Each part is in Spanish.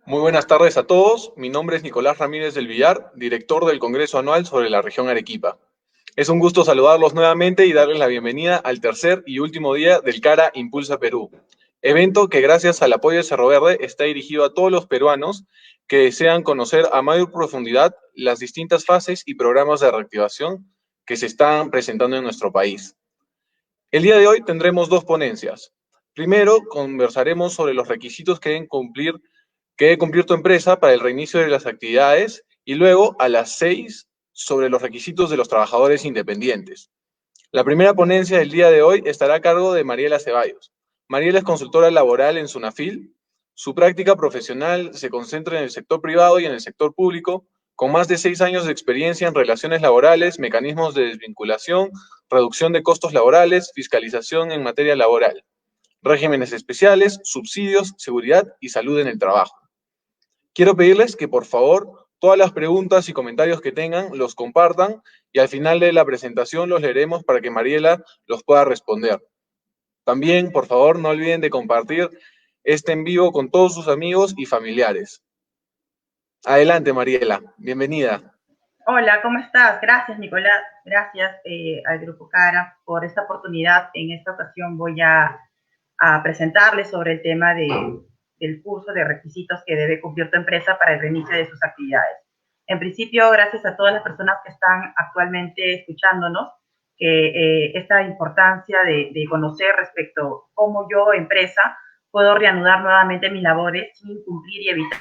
Muy buenas tardes a todos. Mi nombre es Nicolás Ramírez del Villar, director del Congreso Anual sobre la región Arequipa. Es un gusto saludarlos nuevamente y darles la bienvenida al tercer y último día del CARA Impulsa Perú, evento que gracias al apoyo de Cerro Verde está dirigido a todos los peruanos que desean conocer a mayor profundidad las distintas fases y programas de reactivación que se están presentando en nuestro país. El día de hoy tendremos dos ponencias. Primero, conversaremos sobre los requisitos que debe cumplir tu empresa para el reinicio de las actividades y luego a las 6 sobre los requisitos de los trabajadores independientes. La primera ponencia del día de hoy estará a cargo de Mariela Ceballos. Mariela es consultora laboral en Sunafil. Su práctica profesional se concentra en el sector privado y en el sector público, con más de 6 años de experiencia en relaciones laborales, mecanismos de desvinculación, reducción de costos laborales, fiscalización en materia laboral, regímenes especiales, subsidios, seguridad y salud en el trabajo. Quiero pedirles que por favor todas las preguntas y comentarios que tengan los compartan y al final de la presentación los leeremos para que Mariela los pueda responder. También, por favor, no olviden de compartir este en vivo con todos sus amigos y familiares. Adelante, Mariela. Bienvenida. Hola, ¿cómo estás? Gracias, Nicolás. Gracias al Grupo CARA por esta oportunidad. En esta ocasión voy a presentarles sobre el tema del curso de requisitos que debe cumplir tu empresa para el reinicio de sus actividades. En principio, gracias a todas las personas que están actualmente escuchándonos, que esta importancia de conocer respecto a cómo yo, empresa, puedo reanudar nuevamente mis labores sin incumplir y evitar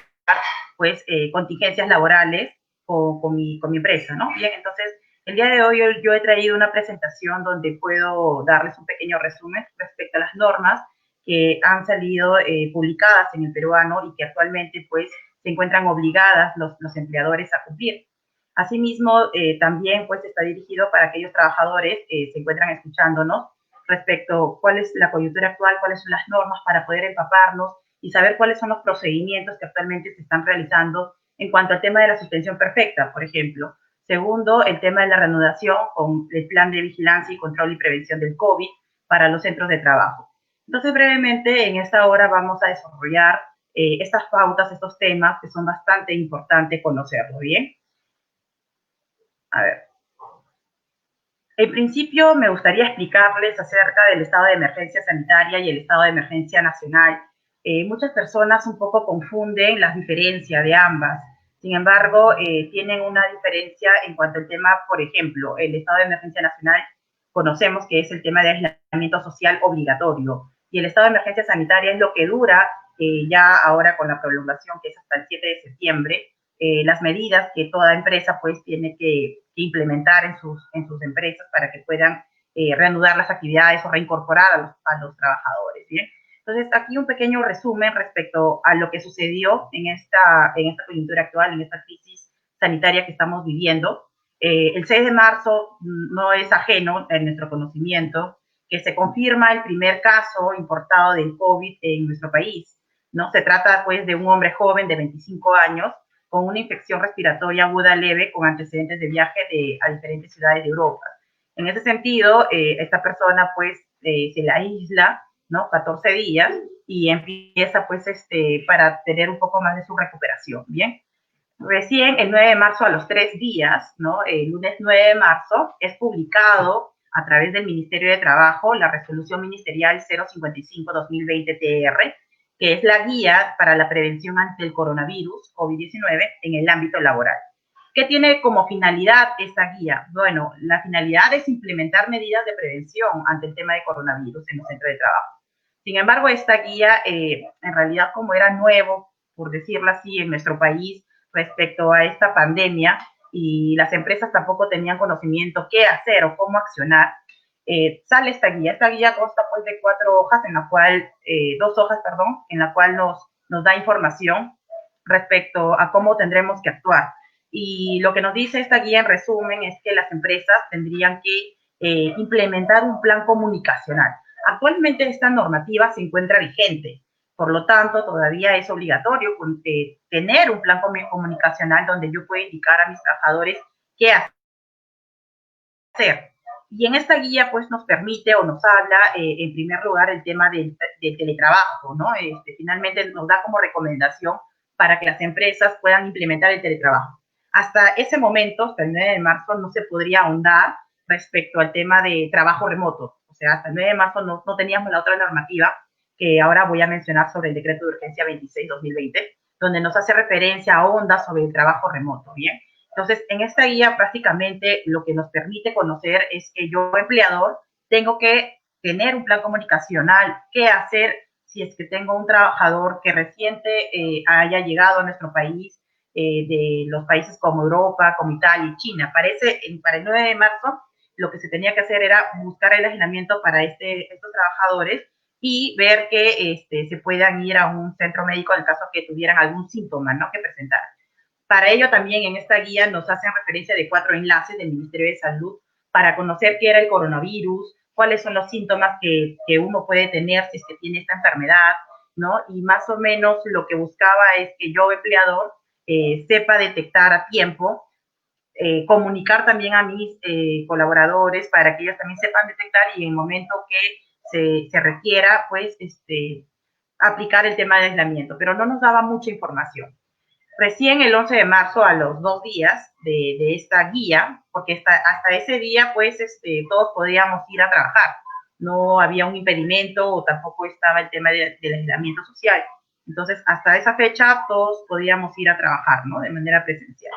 pues contingencias laborales con mi empresa, ¿no? Bien, entonces, el día de hoy yo he traído una presentación donde puedo darles un pequeño resumen respecto a las normas que han salido publicadas en el peruano y que actualmente, pues, se encuentran obligadas los empleadores a cumplir. Asimismo, también, pues, está dirigido para aquellos trabajadores que se encuentran escuchándonos respecto a cuál es la coyuntura actual, cuáles son las normas para poder empaparnos y saber cuáles son los procedimientos que actualmente se están realizando en cuanto al tema de la suspensión perfecta, por ejemplo. Segundo, el tema de la reanudación con el plan de vigilancia y control y prevención del COVID para los centros de trabajo. Entonces, brevemente, en esta hora vamos a desarrollar estas pautas, estos temas que son bastante importantes conocerlo, ¿bien? A ver. En principio, me gustaría explicarles acerca del estado de emergencia sanitaria y el estado de emergencia nacional. Muchas personas un poco confunden las diferencias de ambas. Sin embargo, tienen una diferencia en cuanto al tema, por ejemplo, el estado de emergencia nacional, conocemos que es el tema de aislamiento social obligatorio, y el estado de emergencia sanitaria es lo que dura ya ahora con la prolongación, que es hasta el 7 de septiembre, las medidas que toda empresa pues tiene que implementar en sus empresas para que puedan reanudar las actividades o reincorporar a los trabajadores, ¿bien? Entonces, aquí un pequeño resumen respecto a lo que sucedió en esta coyuntura actual, en esta crisis sanitaria que estamos viviendo. El 6 de marzo no es ajeno en nuestro conocimiento que se confirma el primer caso importado del COVID en nuestro país, ¿no? Se trata, pues, de un hombre joven de 25 años con una infección respiratoria aguda leve con antecedentes de viaje a diferentes ciudades de Europa. En ese sentido, esta persona, pues, se la aísla, ¿no? 14 días y empieza, pues, para tener un poco más de su recuperación, ¿bien? Recién el 9 de marzo a los 3 días, ¿no? El lunes 9 de marzo es publicado a través del Ministerio de Trabajo la resolución ministerial 055-2020-TR, que es la guía para la prevención ante el coronavirus COVID-19 en el ámbito laboral. ¿Qué tiene como finalidad esta guía? Bueno, la finalidad es implementar medidas de prevención ante el tema de coronavirus en los centros de trabajo. Sin embargo, esta guía, en realidad, como era nuevo, por decirlo así, en nuestro país, respecto a esta pandemia y las empresas tampoco tenían conocimiento qué hacer o cómo accionar, sale esta guía. Esta guía consta pues de 4 hojas, en la cual, 2 hojas, perdón, en la cual nos da información respecto a cómo tendremos que actuar. Y lo que nos dice esta guía en resumen es que las empresas tendrían que implementar un plan comunicacional. Actualmente esta normativa se encuentra vigente, por lo tanto, todavía es obligatorio tener un plan comunicacional donde yo pueda indicar a mis trabajadores qué hacer. Y en esta guía, pues, nos permite o nos habla, en primer lugar, el tema del teletrabajo, ¿no? Finalmente nos da como recomendación para que las empresas puedan implementar el teletrabajo. Hasta ese momento, hasta el 9 de marzo, no se podría ahondar respecto al tema de trabajo remoto. O sea, hasta el 9 de marzo no teníamos la otra normativa que ahora voy a mencionar sobre el decreto de urgencia 26-2020, donde nos hace referencia a ondas sobre el trabajo remoto, ¿bien? Entonces, en esta guía, prácticamente lo que nos permite conocer es que yo, empleador, tengo que tener un plan comunicacional, qué hacer si es que tengo un trabajador que reciente haya llegado a nuestro país, de los países como Europa, como Italia y China. Para el 9 de marzo, lo que se tenía que hacer era buscar el aislamiento para estos trabajadores y ver que se puedan ir a un centro médico en caso que tuvieran algún síntoma, ¿no?, que presentaran. Para ello también en esta guía nos hacen referencia de 4 enlaces del Ministerio de Salud para conocer qué era el coronavirus, cuáles son los síntomas que uno puede tener si es que tiene esta enfermedad, ¿no? Y más o menos lo que buscaba es que yo, empleador, sepa detectar a tiempo, comunicar también a mis colaboradores para que ellos también sepan detectar y en el momento que se requiera, pues, aplicar el tema de aislamiento, pero no nos daba mucha información. Recién el 11 de marzo, a los 2 días de esta guía, porque hasta ese día, pues, todos podíamos ir a trabajar. No había un impedimento o tampoco estaba el tema del aislamiento social. Entonces, hasta esa fecha, todos podíamos ir a trabajar, ¿no?, de manera presencial.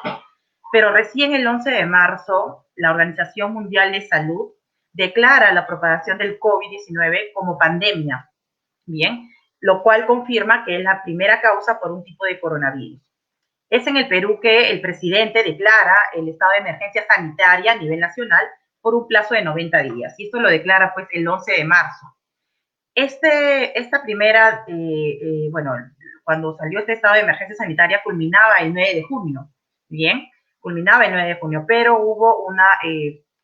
Pero recién el 11 de marzo, la Organización Mundial de Salud declara la propagación del COVID-19 como pandemia, ¿bien? Lo cual confirma que es la primera causa por un tipo de coronavirus. Es en el Perú que el presidente declara el estado de emergencia sanitaria a nivel nacional por un plazo de 90 días. Y esto lo declara, pues, el 11 de marzo. Esta primera, bueno, cuando salió este estado de emergencia sanitaria culminaba el 9 de junio, ¿bien? Culminaba el 9 de junio, pero hubo una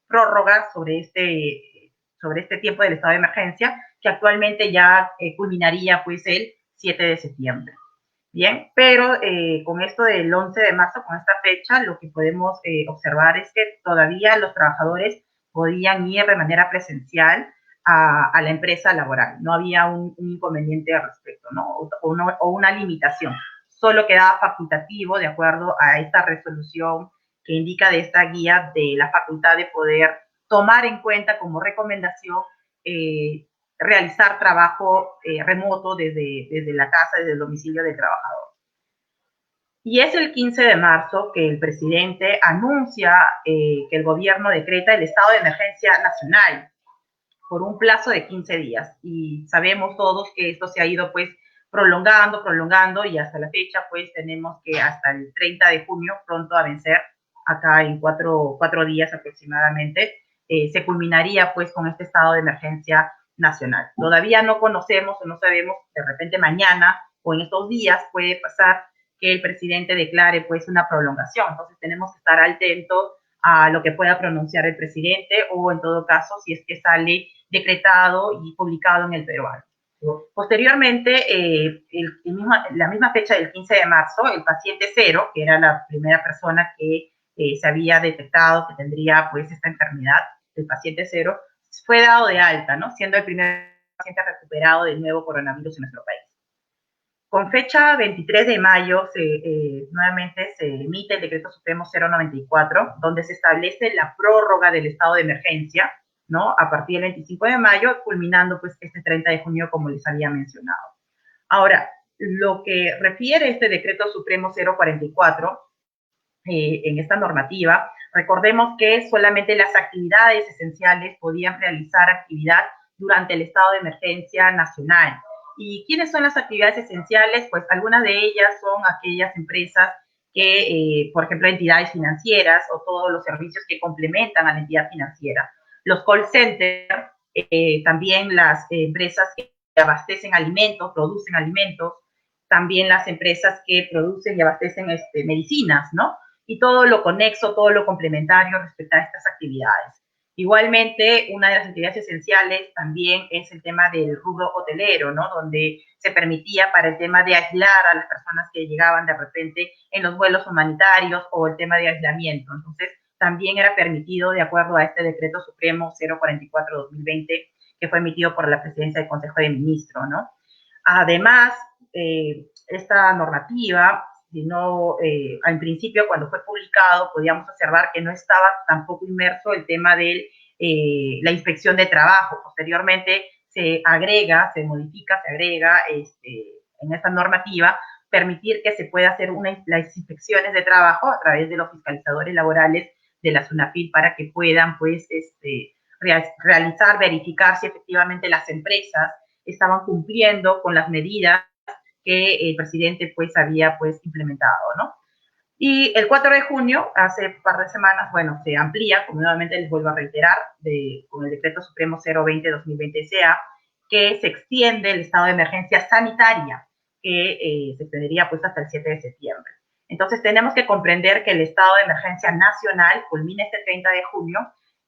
prórroga sobre este tiempo del estado de emergencia, que actualmente ya culminaría, pues, el 7 de septiembre. Bien, pero con esto del 11 de marzo, con esta fecha, lo que podemos observar es que todavía los trabajadores podían ir de manera presencial a la empresa laboral. No había un inconveniente al respecto, ¿no? O una limitación. Solo quedaba facultativo, de acuerdo a esta resolución que indica de esta guía, de la facultad de poder tomar en cuenta como recomendación realizar trabajo remoto desde la casa, desde el domicilio del trabajador. Y es el 15 de marzo que el presidente anuncia que el gobierno decreta el estado de emergencia nacional por un plazo de 15 días. Y sabemos todos que esto se ha ido, pues, prolongando, y hasta la fecha, pues, tenemos que hasta el 30 de junio, pronto a vencer, acá en cuatro días aproximadamente, se culminaría, pues, con este estado de emergencia nacional. Todavía no conocemos o no sabemos, de repente mañana o en estos días puede pasar que el presidente declare, pues, una prolongación. Entonces tenemos que estar atentos a lo que pueda pronunciar el presidente, o en todo caso, si es que sale decretado y publicado en el peruano. Posteriormente, la misma fecha del 15 de marzo, el paciente cero, que era la primera persona que se había detectado que tendría, pues, esta enfermedad, el paciente cero, fue dado de alta, ¿no?, siendo el primer paciente recuperado del nuevo coronavirus en nuestro país. Con fecha 23 de mayo, nuevamente se emite el Decreto Supremo 094, donde se establece la prórroga del estado de emergencia, ¿no?, a partir del 25 de mayo, culminando, pues, este 30 de junio, como les había mencionado. Ahora, lo que refiere este Decreto Supremo 044, en esta normativa, recordemos que solamente las actividades esenciales podían realizar actividad durante el estado de emergencia nacional. ¿Y quiénes son las actividades esenciales? Pues algunas de ellas son aquellas empresas que, por ejemplo, entidades financieras o todos los servicios que complementan a la entidad financiera. Los call centers, también las empresas que abastecen alimentos, producen alimentos, también las empresas que producen y abastecen medicinas, ¿no? Y todo lo conexo, todo lo complementario respecto a estas actividades. Igualmente, una de las actividades esenciales también es el tema del rubro hotelero, ¿no?, donde se permitía para el tema de aislar a las personas que llegaban de repente en los vuelos humanitarios o el tema de aislamiento. Entonces, también era permitido de acuerdo a este Decreto Supremo 044-2020, que fue emitido por la Presidencia del Consejo de Ministros, ¿no? Además, esta normativa, sino al principio cuando fue publicado podíamos observar que no estaba tampoco inmerso el tema de la inspección de trabajo. Posteriormente se agrega, se modifica, se agrega en esta normativa permitir que se pueda hacer las inspecciones de trabajo a través de los fiscalizadores laborales de la SUNAFIL para que puedan pues realizar, verificar si efectivamente las empresas estaban cumpliendo con las medidas que el presidente pues había pues implementado, ¿no? Y el 4 de junio, hace un par de semanas, bueno, se amplía, como nuevamente les vuelvo a reiterar, con el Decreto Supremo 020-2020 SA, que se extiende el estado de emergencia sanitaria, que se extendería pues hasta el 7 de septiembre. Entonces tenemos que comprender que el estado de emergencia nacional culmina este 30 de junio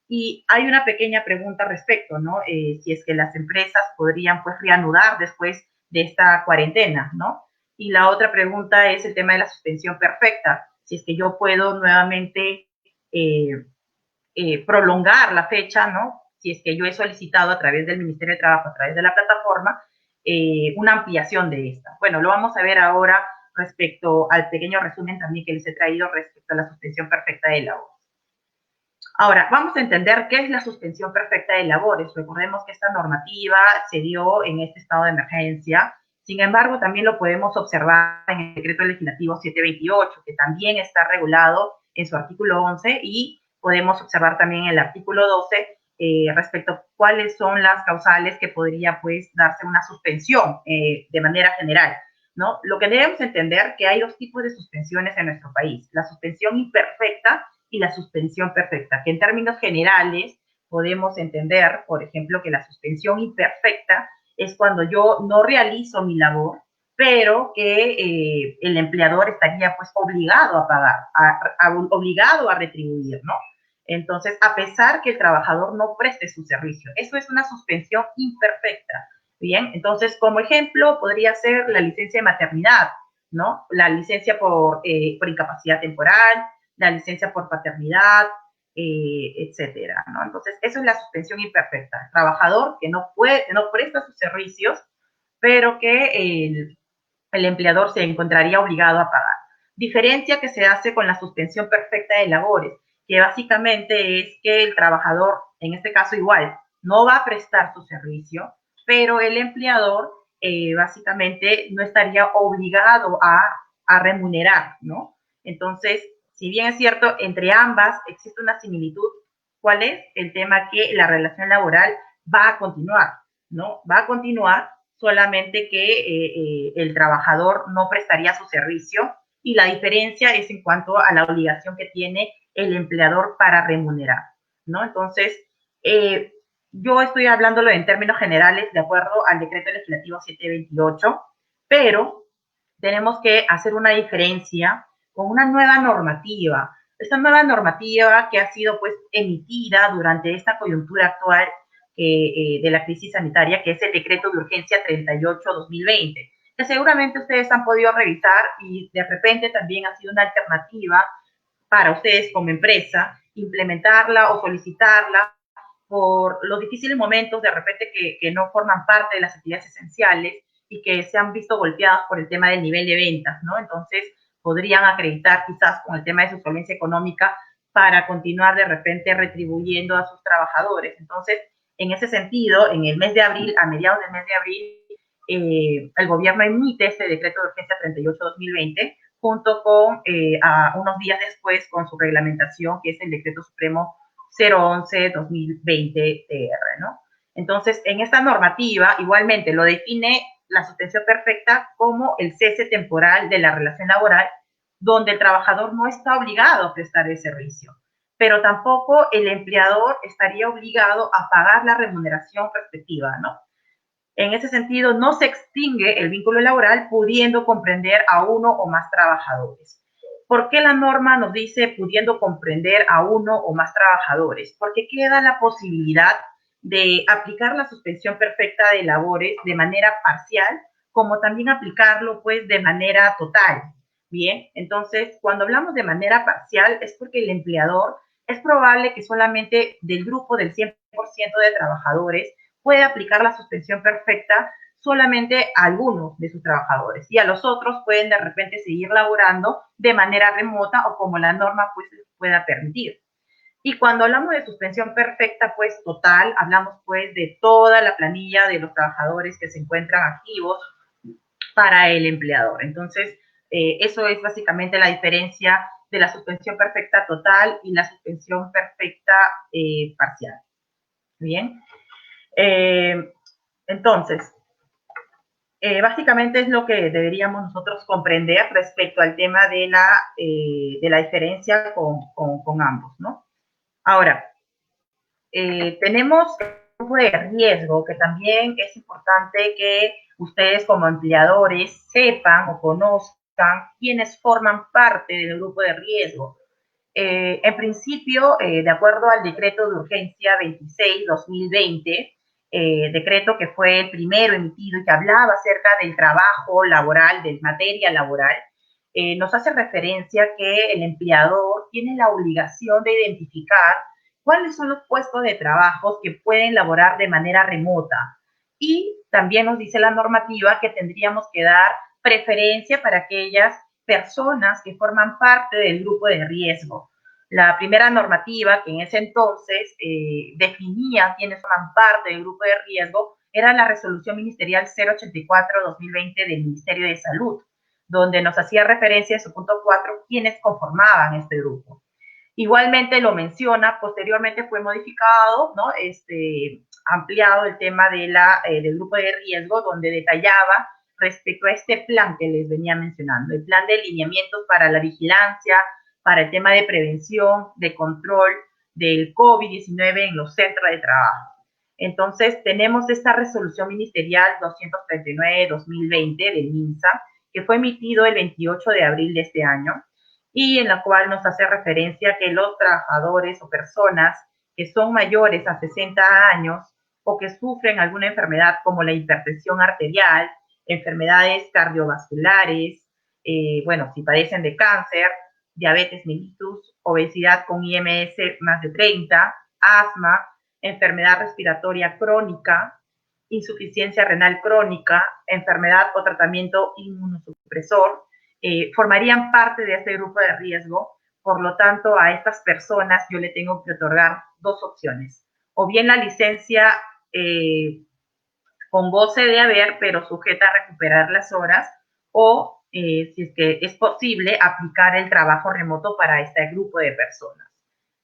y hay una pequeña pregunta al respecto, ¿no? Si es que las empresas podrían pues reanudar después de esta cuarentena, ¿no? Y la otra pregunta es el tema de la suspensión perfecta. Si es que yo puedo nuevamente prolongar la fecha, ¿no? Si es que yo he solicitado a través del Ministerio de Trabajo, a través de la plataforma, una ampliación de esta. Bueno, lo vamos a ver ahora respecto al pequeño resumen también que les he traído respecto a la suspensión perfecta de labores. Ahora, vamos a entender qué es la suspensión perfecta de labores. Recordemos que esta normativa se dio en este estado de emergencia. Sin embargo, también lo podemos observar en el decreto legislativo 728, que también está regulado en su artículo 11, y podemos observar también en el artículo 12 respecto a cuáles son las causales que podría pues darse una suspensión de manera general, ¿no? Lo que debemos entender que hay dos tipos de suspensiones en nuestro país: la suspensión imperfecta y la suspensión perfecta, que en términos generales podemos entender, por ejemplo, que la suspensión imperfecta es cuando yo no realizo mi labor, pero que el empleador estaría pues obligado a pagar, obligado a retribuir, ¿no? Entonces, a pesar que el trabajador no preste su servicio, eso es una suspensión imperfecta. Bien, entonces, como ejemplo, podría ser la licencia de maternidad, ¿no? La licencia por incapacidad temporal, la licencia por paternidad, etcétera, ¿no? Entonces, eso es la suspensión imperfecta. El trabajador que no presta sus servicios, pero que el empleador se encontraría obligado a pagar. Diferencia que se hace con la suspensión perfecta de labores, que básicamente es que el trabajador, en este caso igual, no va a prestar su servicio, pero el empleador básicamente no estaría obligado a remunerar, ¿no? Entonces, si bien es cierto, entre ambas existe una similitud, ¿cuál es? El tema que la relación laboral va a continuar, ¿no? Va a continuar, solamente que el trabajador no prestaría su servicio, y la diferencia es en cuanto a la obligación que tiene el empleador para remunerar, ¿no? Entonces, yo estoy hablándolo en términos generales de acuerdo al decreto legislativo 728, pero tenemos que hacer una diferencia con una nueva normativa. Esta nueva normativa que ha sido pues emitida durante esta coyuntura actual de la crisis sanitaria, que es el decreto de urgencia 38-2020, que seguramente ustedes han podido revisar y de repente también ha sido una alternativa para ustedes como empresa implementarla o solicitarla por los difíciles momentos de repente que no forman parte de las actividades esenciales y que se han visto golpeadas por el tema del nivel de ventas, ¿no? Entonces podrían acreditar quizás con el tema de su solvencia económica para continuar de repente retribuyendo a sus trabajadores. Entonces, en ese sentido, en el mes de abril, a mediados del mes de abril, el gobierno emite este decreto de urgencia 38-2020, junto con, unos días después, con su reglamentación, que es el decreto supremo 011-2020-TR, ¿no? Entonces, en esta normativa, igualmente, lo define la suspensión perfecta como el cese temporal de la relación laboral, donde el trabajador no está obligado a prestar el servicio, pero tampoco el empleador estaría obligado a pagar la remuneración respectiva, ¿no? En ese sentido, no se extingue el vínculo laboral pudiendo comprender a uno o más trabajadores. ¿Por qué la norma nos dice pudiendo comprender a uno o más trabajadores? Porque queda la posibilidad de aplicar la suspensión perfecta de labores de manera parcial, como también aplicarlo pues de manera total. Bien, entonces cuando hablamos de manera parcial es porque el empleador es probable que solamente del grupo del 100% de trabajadores puede aplicar la suspensión perfecta solamente a algunos de sus trabajadores y a los otros pueden de repente seguir laborando de manera remota o como la norma pues les pueda permitir. Y cuando hablamos de suspensión perfecta, pues total, hablamos pues de toda la planilla de los trabajadores que se encuentran activos para el empleador. Entonces, eso es básicamente la diferencia de la suspensión perfecta total y la suspensión perfecta parcial. Bien. Entonces, básicamente es lo que deberíamos nosotros comprender respecto al tema de la diferencia con ambos, ¿no? Ahora, tenemos el grupo de riesgo, que también es importante que ustedes como empleadores sepan o conozcan quiénes forman parte del grupo de riesgo. En principio, de acuerdo al decreto de urgencia 26-2020, decreto que fue el primero emitido y que hablaba acerca del trabajo laboral, de materia laboral, nos hace referencia que el empleador tiene la obligación de identificar cuáles son los puestos de trabajo que pueden laborar de manera remota. Y también nos dice la normativa que tendríamos que dar preferencia para aquellas personas que forman parte del grupo de riesgo. La primera normativa que en ese entonces definía quiénes forman parte del grupo de riesgo era la resolución ministerial 084-2020 del Ministerio de Salud, donde nos hacía referencia en su punto 4 quiénes conformaban este grupo. Igualmente lo menciona, posteriormente fue modificado, ¿no? Ampliado el tema del grupo de riesgo, donde detallaba respecto a este plan que les venía mencionando, el plan de lineamientos para la vigilancia, para el tema de prevención, de control del COVID-19 en los centros de trabajo. Entonces, tenemos esta resolución ministerial 239-2020 del MINSA, que fue emitido el 28 de abril de este año, y en la cual nos hace referencia que los trabajadores o personas que son mayores a 60 años o que sufren alguna enfermedad como la hipertensión arterial, enfermedades cardiovasculares, bueno, si padecen de cáncer, diabetes mellitus, obesidad con IMS más de 30, asma, enfermedad respiratoria crónica, insuficiencia renal crónica, enfermedad o tratamiento inmunosupresor, formarían parte de este grupo de riesgo. Por lo tanto, a estas personas yo le tengo que otorgar dos opciones. O bien la licencia con goce de haber, pero sujeta a recuperar las horas, o si es que es posible, aplicar el trabajo remoto para este grupo de personas.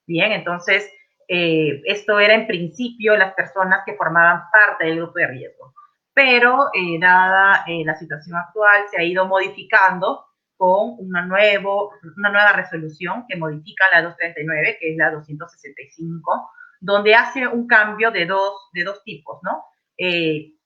Bien, entonces, esto era en principio las personas que formaban parte del grupo de riesgo. Pero, dada la situación actual, se ha ido modificando con una nueva resolución que modifica la 239, que es la 265, donde hace un cambio de dos tipos, ¿no?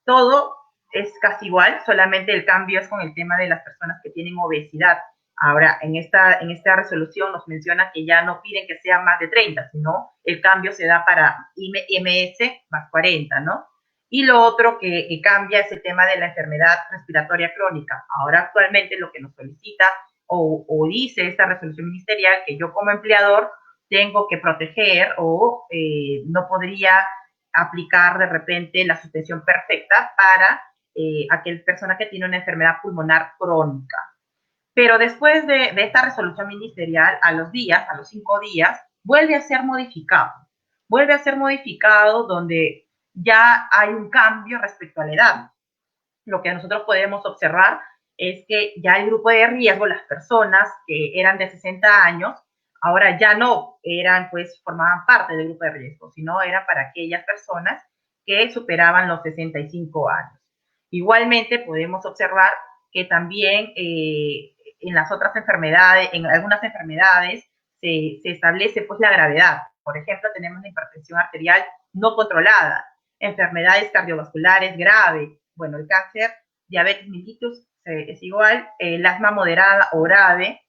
Todo es casi igual, solamente el cambio es con el tema de las personas que tienen obesidad. Ahora, en esta resolución nos menciona que ya no piden que sea más de 30, sino el cambio se da para IMS más 40, ¿no? Y lo otro que cambia es el tema de la enfermedad respiratoria crónica. Ahora, actualmente, lo que nos solicita o dice esta resolución ministerial, que yo como empleador tengo que proteger o no podría aplicar de repente la suspensión perfecta para aquel persona que tiene una enfermedad pulmonar crónica. Pero después de esta resolución ministerial, a los 5 días, vuelve a ser modificado. Vuelve a ser modificado donde ya hay un cambio respecto a la edad. Lo que nosotros podemos observar es que ya el grupo de riesgo, las personas que eran de 60 años, ahora ya no formaban parte del grupo de riesgo, sino era para aquellas personas que superaban los 65 años. Igualmente podemos observar que también en las otras enfermedades, en algunas enfermedades, se establece pues la gravedad. Por ejemplo, tenemos la hipertensión arterial no controlada, enfermedades cardiovasculares graves, bueno, el cáncer, diabetes mellitus es igual, el asma moderada o grave,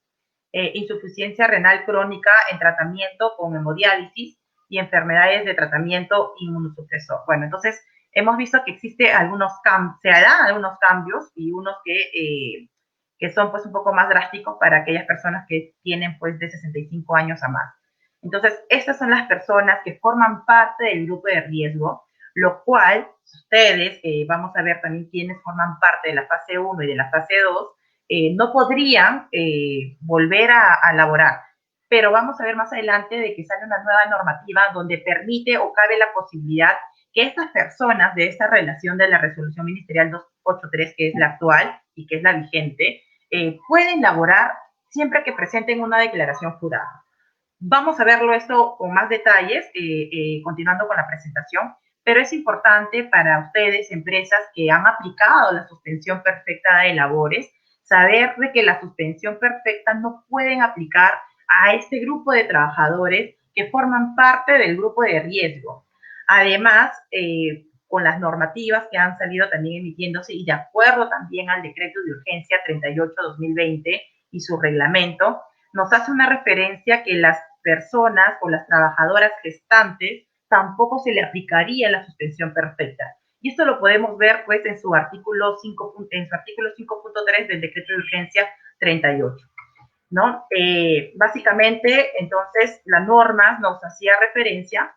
insuficiencia renal crónica en tratamiento con hemodiálisis y enfermedades de tratamiento inmunosupresor. Bueno, entonces hemos visto que existe se dan algunos cambios y unos que son pues un poco más drásticos para aquellas personas que tienen pues de 65 años a más. Entonces, estas son las personas que forman parte del grupo de riesgo. lo cual ustedes, vamos a ver también quiénes forman parte de la fase 1 y de la fase 2, no podrían volver a laborar. Pero vamos a ver más adelante de que sale una nueva normativa donde permite o cabe la posibilidad que estas personas de esta relación de la resolución ministerial 283, que es la actual y que es la vigente, pueden laborar siempre que presenten una declaración jurada. Vamos a verlo esto con más detalles, continuando con la presentación, pero es importante para ustedes, empresas que han aplicado la suspensión perfecta de labores, saber de que la suspensión perfecta no pueden aplicar a este grupo de trabajadores que forman parte del grupo de riesgo. Además, con las normativas que han salido también emitiéndose y de acuerdo también al decreto de urgencia 38-2020 y su reglamento, nos hace una referencia que las personas o las trabajadoras gestantes tampoco se le aplicaría la suspensión perfecta. Y esto lo podemos ver pues en su artículo 5.3 del decreto de urgencia 38. ¿No? Básicamente, entonces, la norma nos hacía referencia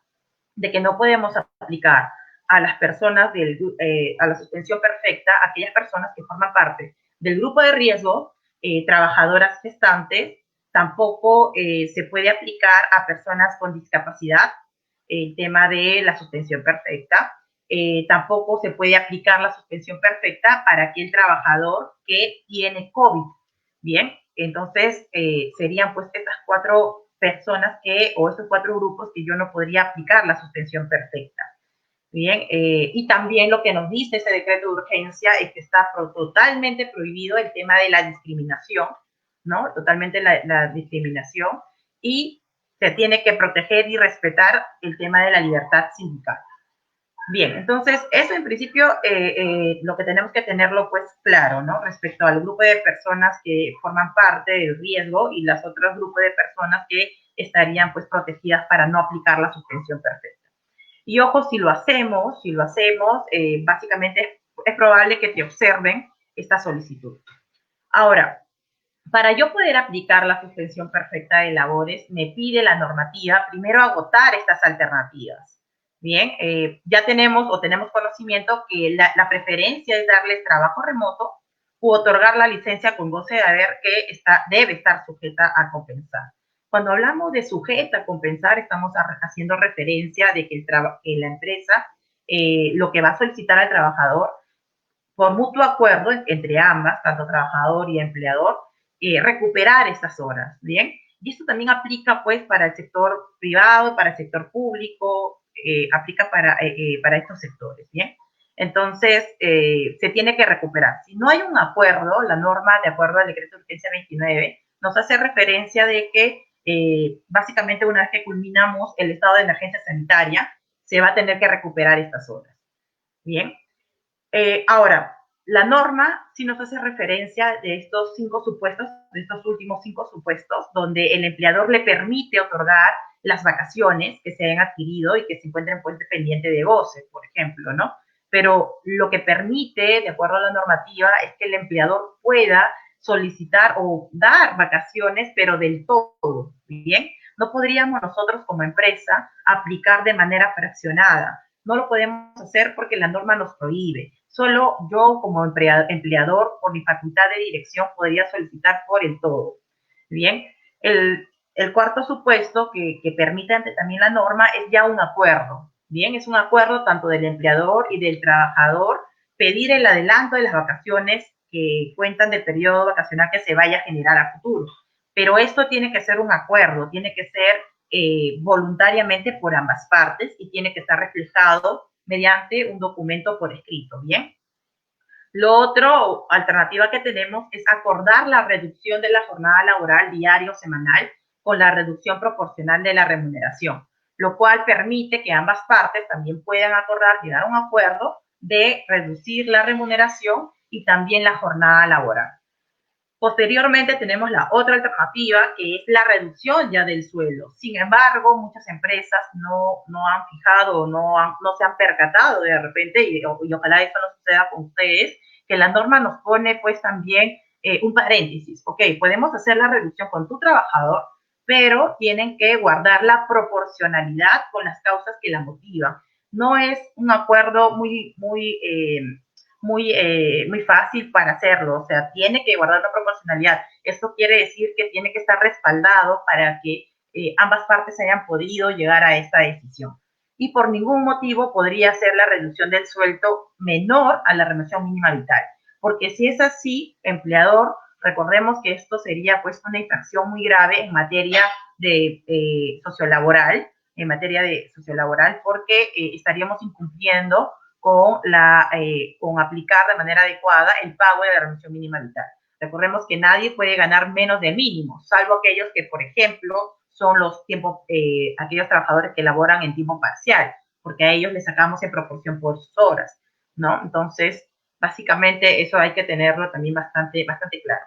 de que no podemos aplicar a las personas a la suspensión perfecta a aquellas personas que forman parte del grupo de riesgo, trabajadoras gestantes, tampoco se puede aplicar a personas con discapacidad, el tema de la suspensión perfecta, tampoco se puede aplicar la suspensión perfecta para aquel trabajador que tiene COVID. Bien, entonces serían pues estas 4 personas o estos 4 grupos que yo no podría aplicar la suspensión perfecta. Bien, y también lo que nos dice ese decreto de urgencia es que está totalmente prohibido el tema de la discriminación, ¿no? Totalmente la discriminación, y se tiene que proteger y respetar el tema de la libertad sindical. Bien, entonces eso en principio lo que tenemos que tenerlo pues claro, ¿no? Respecto al grupo de personas que forman parte del riesgo y los otros grupos de personas que estarían pues protegidas para no aplicar la suspensión perfecta. Y ojo, si lo hacemos, básicamente es probable que te observen esta solicitud. Ahora, para yo poder aplicar la suspensión perfecta de labores, me pide la normativa primero agotar estas alternativas. Bien, ya tenemos conocimiento que la preferencia es darles trabajo remoto u otorgar la licencia con goce de haber que debe estar sujeta a compensar. Cuando hablamos de sujeta a compensar, estamos haciendo referencia de que la empresa lo que va a solicitar al trabajador por mutuo acuerdo entre ambas, tanto trabajador y empleador, recuperar estas horas, ¿bien? Y esto también aplica, pues, para el sector privado, para el sector público, aplica para estos sectores, ¿bien? Entonces, se tiene que recuperar. Si no hay un acuerdo, la norma, de acuerdo al decreto de urgencia 29, nos hace referencia de que, básicamente, una vez que culminamos el estado de emergencia sanitaria, se va a tener que recuperar estas horas, ¿bien? Ahora, la norma sí nos hace referencia de estos 5 supuestos, de estos últimos 5 supuestos, donde el empleador le permite otorgar las vacaciones que se hayan adquirido y que se encuentren pues pendiente de goce, por ejemplo, ¿no? Pero lo que permite, de acuerdo a la normativa, es que el empleador pueda solicitar o dar vacaciones, pero del todo, ¿bien? No podríamos nosotros como empresa aplicar de manera fraccionada. No lo podemos hacer porque la norma nos prohíbe. Solo yo como empleador, por mi facultad de dirección, podría solicitar por el todo. Bien, el cuarto supuesto que permite también la norma es ya un acuerdo. Bien, es un acuerdo tanto del empleador y del trabajador pedir el adelanto de las vacaciones que cuentan del periodo vacacional que se vaya a generar a futuro. Pero esto tiene que ser un acuerdo, tiene que ser voluntariamente por ambas partes y tiene que estar reflejado mediante un documento por escrito, ¿bien? Lo otro, alternativa que tenemos es acordar la reducción de la jornada laboral diaria o semanal con la reducción proporcional de la remuneración, lo cual permite que ambas partes también puedan acordar, llegar a un acuerdo de reducir la remuneración y también la jornada laboral. Posteriormente tenemos la otra alternativa, que es la reducción ya del sueldo. Sin embargo, muchas empresas no han fijado, no se han percatado de repente, y ojalá eso no suceda con ustedes, que la norma nos pone pues también un paréntesis. Ok, podemos hacer la reducción con tu trabajador, pero tienen que guardar la proporcionalidad con las causas que la motivan. no es un acuerdo muy fácil para hacerlo, o sea, tiene que guardar una proporcionalidad. Esto quiere decir que tiene que estar respaldado para que ambas partes hayan podido llegar a esta decisión. Y por ningún motivo podría ser la reducción del sueldo menor a la remuneración mínima vital, porque si es así, empleador, recordemos que esto sería pues una infracción muy grave en materia de sociolaboral, porque estaríamos incumpliendo con aplicar de manera adecuada el pago de la remuneración mínima vital. Recordemos que nadie puede ganar menos del mínimo, salvo aquellos que, por ejemplo, son aquellos trabajadores que laboran en tiempo parcial, porque a ellos les sacamos en proporción por sus horas, ¿no? Entonces, básicamente eso hay que tenerlo también bastante claro.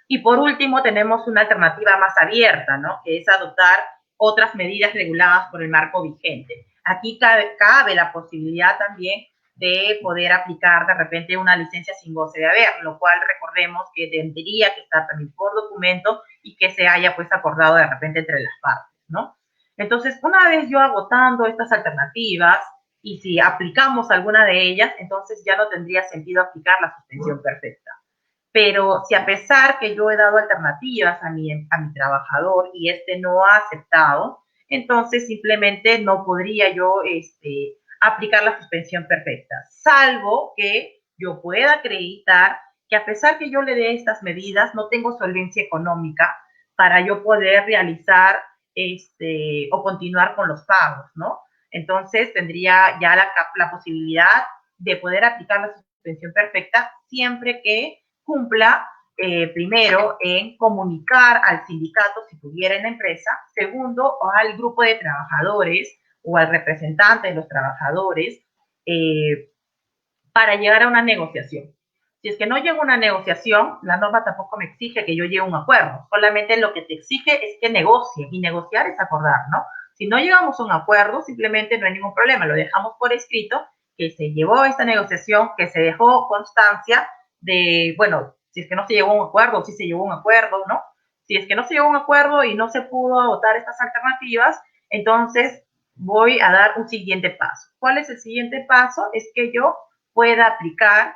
Y por último, tenemos una alternativa más abierta, ¿no? Que es adoptar otras medidas reguladas por el marco vigente. Aquí cabe la posibilidad también de poder aplicar de repente una licencia sin goce de haber, lo cual recordemos que tendría que estar también por documento y que se haya pues acordado de repente entre las partes, ¿no? Entonces, una vez yo agotando estas alternativas y si aplicamos alguna de ellas, entonces ya no tendría sentido aplicar la suspensión perfecta. Pero si a pesar que yo he dado alternativas a mi trabajador y este no ha aceptado, entonces simplemente no podría yo aplicar la suspensión perfecta, salvo que yo pueda acreditar que a pesar que yo le dé estas medidas, no tengo solvencia económica para yo poder realizar o continuar con los pagos, ¿no? Entonces tendría ya la posibilidad de poder aplicar la suspensión perfecta siempre que cumpla primero en comunicar al sindicato si tuviera en la empresa, segundo al grupo de trabajadores o al representante de los trabajadores para llegar a una negociación. Si es que no llega a una negociación, la norma tampoco me exige que yo llegue a un acuerdo, solamente lo que te exige es que negocie, y negociar es acordar, ¿no? Si no llegamos a un acuerdo, simplemente no hay ningún problema, lo dejamos por escrito, que se llevó esta negociación, que se dejó constancia de, bueno, si es que no se llegó a un acuerdo, si se llegó a un acuerdo, ¿no? Si es que no se llegó a un acuerdo y no se pudo agotar estas alternativas, entonces voy a dar un siguiente paso. ¿Cuál es el siguiente paso? Es que yo pueda aplicar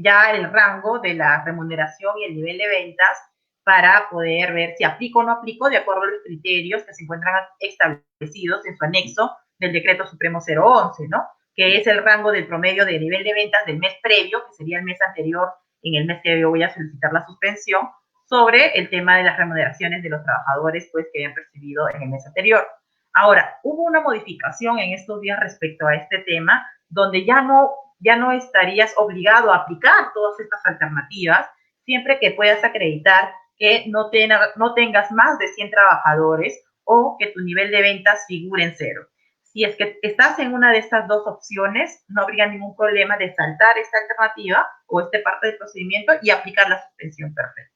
ya el rango de la remuneración y el nivel de ventas para poder ver si aplico o no aplico de acuerdo a los criterios que se encuentran establecidos en su anexo del Decreto Supremo 011, ¿no? Que es el rango del promedio de nivel de ventas del mes previo, que sería el mes anterior en el mes que yo voy a solicitar la suspensión, sobre el tema de las remuneraciones de los trabajadores pues, que hayan percibido en el mes anterior. Ahora, hubo una modificación en estos días respecto a este tema, donde ya no estarías obligado a aplicar todas estas alternativas, siempre que puedas acreditar que no tengas más de 100 trabajadores o que tu nivel de ventas figure en cero. Si es que estás en una de estas dos opciones, no habría ningún problema de saltar esta alternativa o esta parte del procedimiento y aplicar la suspensión perfecta.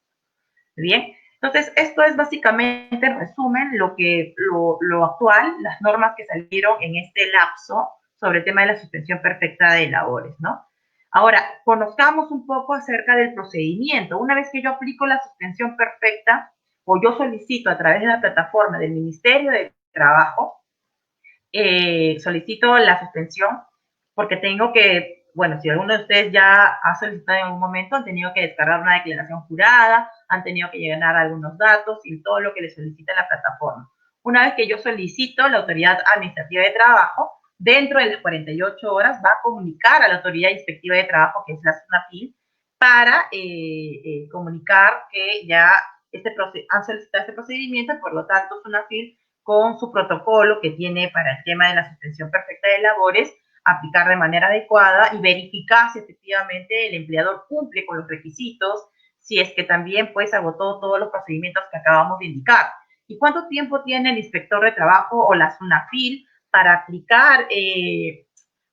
Bien, entonces esto es básicamente, en resumen, lo actual, las normas que salieron en este lapso sobre el tema de la suspensión perfecta de labores, ¿no? Ahora, conozcamos un poco acerca del procedimiento. Una vez que yo aplico la suspensión perfecta o yo solicito a través de la plataforma del Ministerio de Trabajo, solicito la suspensión porque tengo que, bueno, si alguno de ustedes ya ha solicitado en algún momento, han tenido que descargar una declaración jurada, han tenido que llenar algunos datos y todo lo que les solicita la plataforma. Una vez que yo solicito, la Autoridad Administrativa de Trabajo, dentro de las 48 horas, va a comunicar a la Autoridad Inspectiva de Trabajo, que es la SUNAFIL, para comunicar que ya han solicitado este procedimiento, por lo tanto, SUNAFIL con su protocolo que tiene para el tema de la suspensión perfecta de labores, aplicar de manera adecuada y verificar si efectivamente el empleador cumple con los requisitos, si es que también pues agotó todos los procedimientos que acabamos de indicar. ¿Y cuánto tiempo tiene el inspector de trabajo o la SUNAFIL para aplicar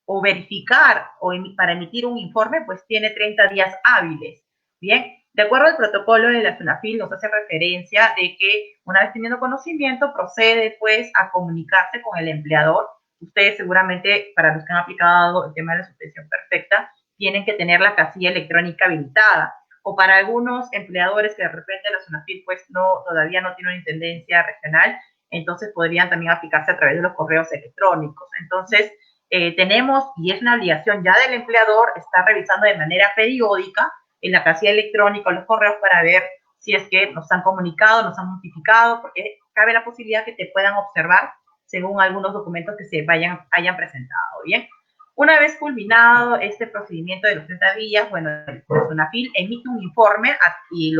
o verificar o para emitir un informe? Pues tiene 30 días hábiles. Bien, de acuerdo al protocolo de la SUNAFIL nos hace referencia de que una vez teniendo conocimiento procede pues a comunicarse con el empleador. Ustedes seguramente, para los que han aplicado el tema de la suspensión perfecta, tienen que tener la casilla electrónica habilitada. O para algunos empleadores que de repente la SUNAFIL pues todavía no tiene una intendencia regional, entonces podrían también aplicarse a través de los correos electrónicos. Entonces, tenemos, y es una obligación ya del empleador, estar revisando de manera periódica en la casilla electrónica los correos para ver si es que nos han comunicado, nos han notificado, porque cabe la posibilidad que te puedan observar según algunos documentos que se hayan presentado, ¿bien? Una vez culminado este procedimiento de los 30 días, bueno, el SUNAFIL emite un informe y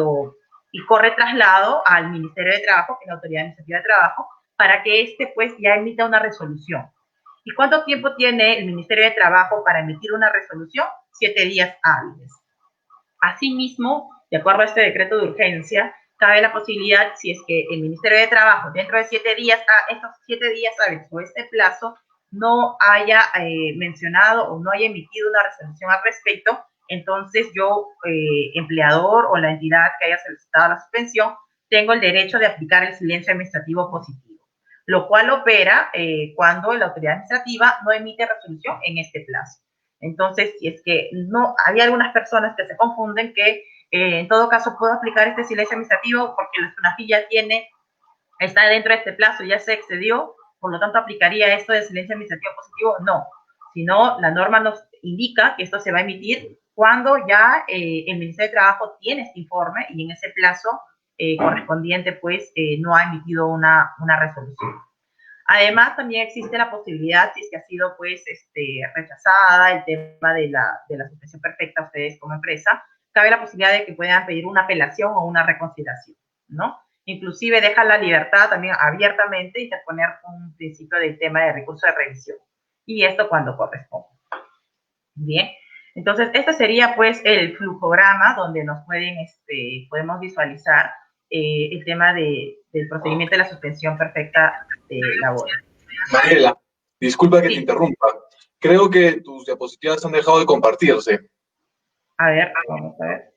corre traslado al Ministerio de Trabajo, que es la Autoridad Administrativa de Trabajo, para que este pues ya emita una resolución. ¿Y cuánto tiempo tiene el Ministerio de Trabajo para emitir una resolución? 7 días hábiles. Asimismo, de acuerdo a este decreto de urgencia, cabe la posibilidad, si es que el Ministerio de Trabajo dentro de 7 días, estos 7 días hábiles o este plazo, no haya mencionado o no haya emitido una resolución al respecto, entonces yo, empleador o la entidad que haya solicitado la suspensión, tengo el derecho de aplicar el silencio administrativo positivo, lo cual opera cuando la autoridad administrativa no emite resolución en este plazo. Entonces, si es que no, hay algunas personas que se confunden que en todo caso puedo aplicar este silencio administrativo porque la SUNAFIL ya está dentro de este plazo, ya se excedió, por lo tanto aplicaría esto de silencio administrativo positivo. No, sino la norma nos indica que esto se va a emitir cuando ya el Ministerio de Trabajo tiene este informe y en ese plazo correspondiente pues no ha emitido una resolución. Además, también existe la posibilidad, si es que ha sido pues rechazada el tema de la suspensión perfecta, ustedes como empresa, cabe la posibilidad de que puedan pedir una apelación o una reconsideración, ¿no? Inclusive deja la libertad también abiertamente y poner un principio del tema de recurso de revisión. Y esto cuando corresponde. Bien, entonces este sería pues el flujograma donde nos podemos visualizar el tema del procedimiento de la suspensión perfecta de labor. Mariela, disculpa que te interrumpa. Creo que tus diapositivas han dejado de compartirse. A ver, vamos a ver.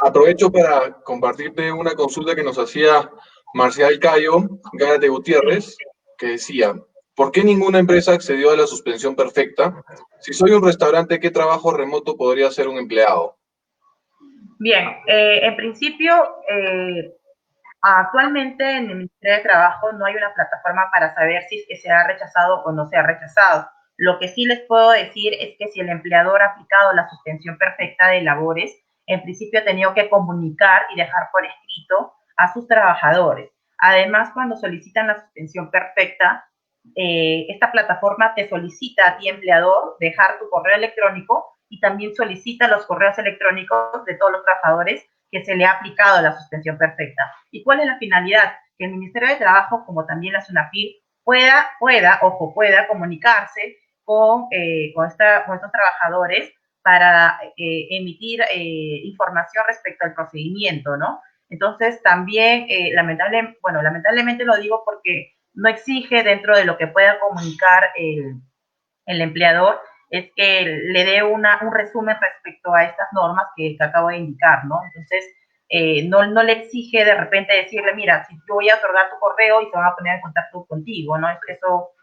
Aprovecho para compartirte una consulta que nos hacía Marcial Cayo Gárate Gutiérrez, que decía, ¿por qué ninguna empresa accedió a la suspensión perfecta? Si soy un restaurante, ¿qué trabajo remoto podría hacer un empleado? Bien, en principio, actualmente en el Ministerio de Trabajo no hay una plataforma para saber si es que se ha rechazado o no se ha rechazado. Lo que sí les puedo decir es que si el empleador ha aplicado la suspensión perfecta de labores, en principio ha tenido que comunicar y dejar por escrito a sus trabajadores. Además, cuando solicitan la suspensión perfecta, esta plataforma te solicita a ti, empleador, dejar tu correo electrónico y también solicita los correos electrónicos de todos los trabajadores que se le ha aplicado la suspensión perfecta. ¿Y cuál es la finalidad? Que el Ministerio de Trabajo, como también la SUNAFIL, pueda comunicarse con estos trabajadores para emitir información respecto al procedimiento, ¿no? Entonces, también, lamentablemente lo digo porque no exige dentro de lo que pueda comunicar el empleador, es que le dé un resumen respecto a estas normas que acabo de indicar, ¿no? Entonces, no le exige de repente decirle, mira, si yo voy a otorgar tu correo y se van a poner en contacto contigo, ¿no?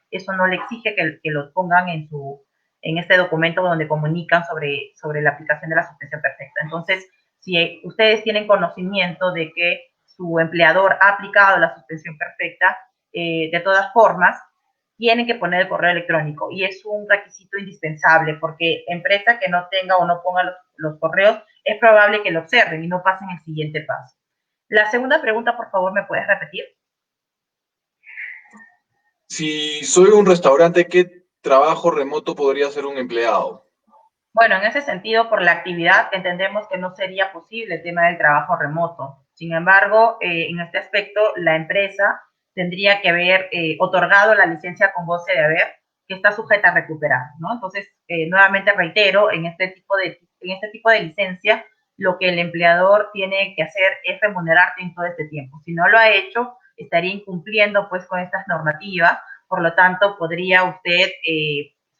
Eso no le exige que lo pongan en este documento donde comunican sobre la aplicación de la suspensión perfecta. Entonces, si ustedes tienen conocimiento de que su empleador ha aplicado la suspensión perfecta, de todas formas, tienen que poner el correo electrónico y es un requisito indispensable porque empresa que no tenga o no ponga los correos es probable que lo observen y no pasen el siguiente paso. La segunda pregunta, por favor, ¿me puedes repetir? Si soy un restaurante, ¿qué trabajo remoto podría hacer un empleado? Bueno, en ese sentido, por la actividad, entendemos que no sería posible el tema del trabajo remoto. Sin embargo, en este aspecto, la empresa tendría que haber otorgado la licencia con goce de haber, que está sujeta a recuperar, ¿no? Entonces, nuevamente reitero, en este tipo de licencia, lo que el empleador tiene que hacer es remunerarte en todo este tiempo. Si no lo ha hecho, estaría incumpliendo pues con estas normativas, por lo tanto, podría usted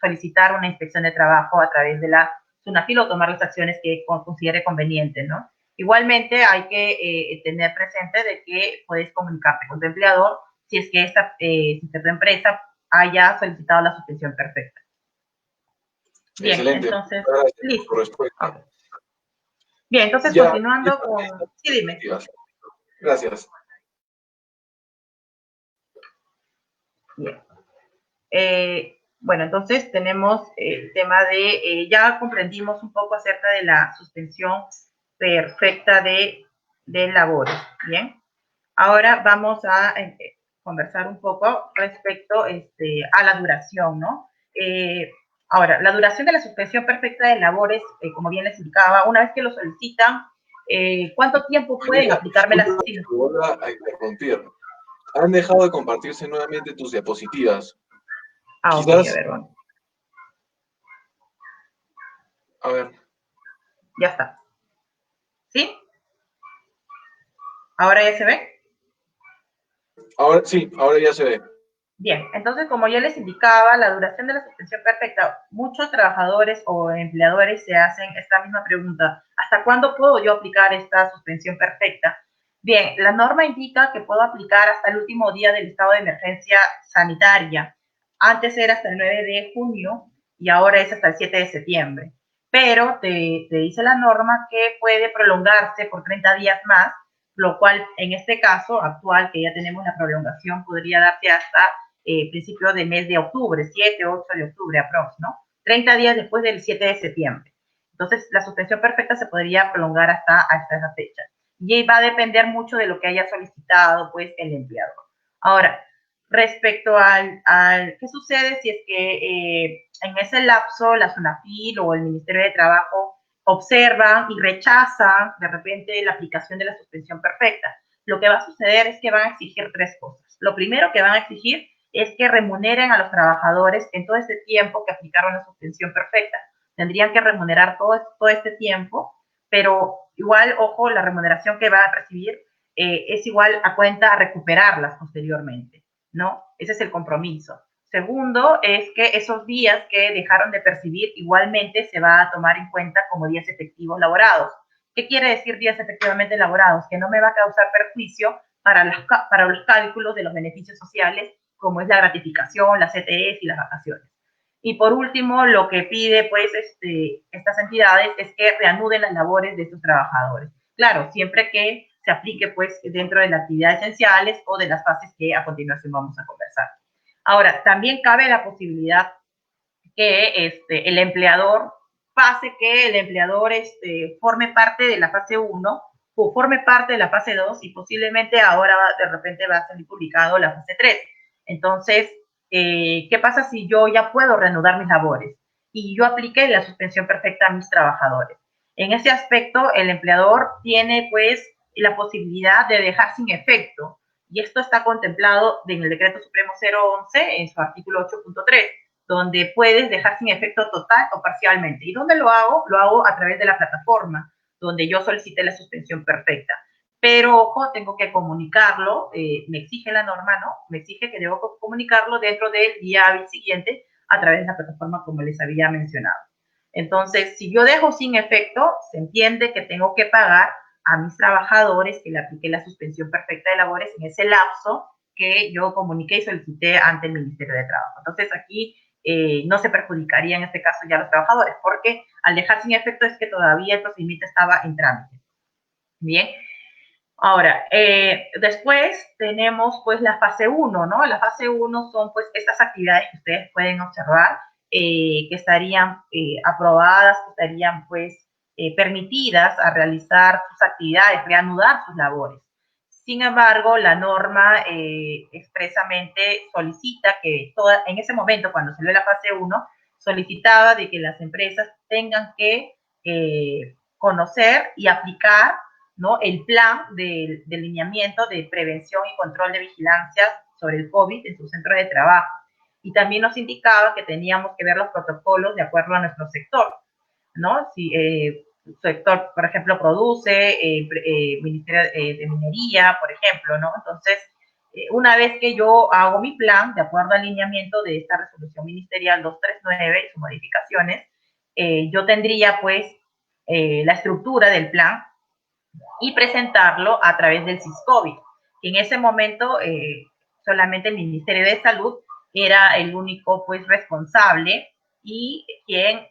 solicitar una inspección de trabajo a través de la SUNAFIL o tomar las acciones que considere conveniente, ¿no? Igualmente hay que tener presente de que puedes comunicarte con tu empleador si es que si tu empresa haya solicitado la suspensión perfecta. Bien, excelente. entonces, Gracias listo. por tu respuesta. Bien, entonces Ya, continuando con... Sí, dime. Gracias. Bien. Bueno, entonces tenemos el tema de, ya comprendimos un poco acerca de la suspensión perfecta de labores, ¿bien? Ahora vamos a conversar un poco respecto a la duración, ¿no? Ahora, la duración de la suspensión perfecta de labores, como bien les indicaba, una vez que lo solicitan, ¿cuánto tiempo pueden Amiga, aplicarme la disculpa que suspensión? te vuelva a interrumpir. Han dejado de compartirse nuevamente tus diapositivas. Ah, ok, a Quizás, ver, bueno, a ver, ya está. ¿Sí? ¿Ahora ya se ve? ahora sí, ahora ya se ve. Bien, entonces como ya les indicaba, la duración de la suspensión perfecta, muchos trabajadores o empleadores se hacen esta misma pregunta, ¿hasta cuándo puedo yo aplicar esta suspensión perfecta? Bien, la norma indica que puedo aplicar hasta el último día del estado de emergencia sanitaria. Antes era hasta el 9 de junio y ahora es hasta el 7 de septiembre. Pero te dice la norma que puede prolongarse por 30 días más, lo cual en este caso actual, que ya tenemos la prolongación, podría darse hasta principio del mes de octubre, 7, 8 de octubre aprox, ¿no? 30 días después del 7 de septiembre. Entonces, la suspensión perfecta se podría prolongar hasta esa fecha. Y va a depender mucho de lo que haya solicitado, pues, el empleador. Ahora, respecto ¿qué sucede si es que en ese lapso la SUNAFIL o el Ministerio de Trabajo observan y rechazan de repente la aplicación de la suspensión perfecta? Lo que va a suceder es que van a exigir tres cosas. Lo primero que van a exigir es que remuneren a los trabajadores en todo este tiempo que aplicaron la suspensión perfecta. Tendrían que remunerar todo este tiempo, pero igual, ojo, la remuneración que van a recibir es igual a cuenta a recuperarlas posteriormente, ¿no? Ese es el compromiso. Segundo, es que esos días que dejaron de percibir igualmente se va a tomar en cuenta como días efectivos laborados. ¿Qué quiere decir días efectivamente elaborados? Que no me va a causar perjuicio para los cálculos de los beneficios sociales, como es la gratificación, las CTS y las vacaciones. Y por último, lo que pide pues estas entidades es que reanuden las labores de estos trabajadores. Claro, siempre que se aplique pues dentro de las actividades esenciales o de las fases que a continuación vamos a conversar. Ahora, también cabe la posibilidad que el empleador pase que el empleador forme parte de la fase 1 o forme parte de la fase 2 y posiblemente ahora de repente va a salir publicado la fase 3. Entonces, ¿qué pasa si yo ya puedo reanudar mis labores y yo apliqué la suspensión perfecta a mis trabajadores? En ese aspecto, el empleador tiene pues la posibilidad de dejar sin efecto, y esto está contemplado en el Decreto Supremo 011 en su artículo 8.3, donde puedes dejar sin efecto total o parcialmente. ¿Y dónde lo hago? Lo hago a través de la plataforma, donde yo solicité la suspensión perfecta. Pero, ojo, tengo que comunicarlo, me exige la norma, ¿no? Me exige que debo comunicarlo dentro del día hábil siguiente a través de la plataforma, como les había mencionado. Entonces, si yo dejo sin efecto, se entiende que tengo que pagar a mis trabajadores que le apliqué la suspensión perfecta de labores en ese lapso que yo comuniqué y solicité ante el Ministerio de Trabajo. Entonces, aquí no se perjudicaría en este caso ya a los trabajadores, porque al dejar sin efecto es que todavía el procedimiento estaba en trámite. Bien, ahora, después tenemos pues la fase 1, ¿no? La fase 1 son pues estas actividades que ustedes pueden observar, que estarían aprobadas, que estarían pues permitidas a realizar sus actividades, reanudar sus labores. Sin embargo, la norma expresamente solicita que en ese momento, cuando salió la fase 1, solicitaba de que las empresas tengan que conocer y aplicar, ¿no?, el plan de lineamiento de prevención y control de vigilancia sobre el COVID en su centro de trabajo. Y también nos indicaba que teníamos que ver los protocolos de acuerdo a nuestro sector, ¿no? Si sector, por ejemplo, produce, Ministerio de Minería, por ejemplo, ¿no? Entonces, una vez que yo hago mi plan, de acuerdo al lineamiento de esta resolución ministerial 239 y sus modificaciones, yo tendría, pues, la estructura del plan y presentarlo a través del SISCOVID, que en ese momento solamente el Ministerio de Salud era el único pues responsable y quien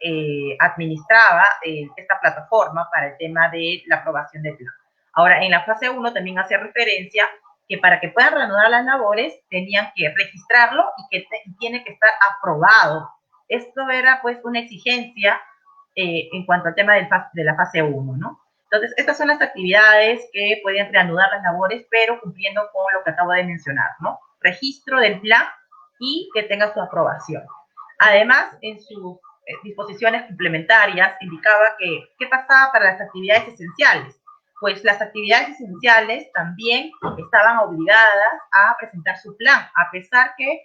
administraba esta plataforma para el tema de la aprobación del plan. Ahora, en la fase 1 también hace referencia que para que puedan reanudar las labores tenían que registrarlo y que tiene que estar aprobado. Esto era pues una exigencia en cuanto al tema de la fase 1, ¿no? Entonces, estas son las actividades que pueden reanudar las labores, pero cumpliendo con lo que acabo de mencionar, ¿no? Registro del plan y que tenga su aprobación. Además, en sus disposiciones complementarias indicaba que qué pasaba para las actividades esenciales. Pues las actividades esenciales también estaban obligadas a presentar su plan, a pesar que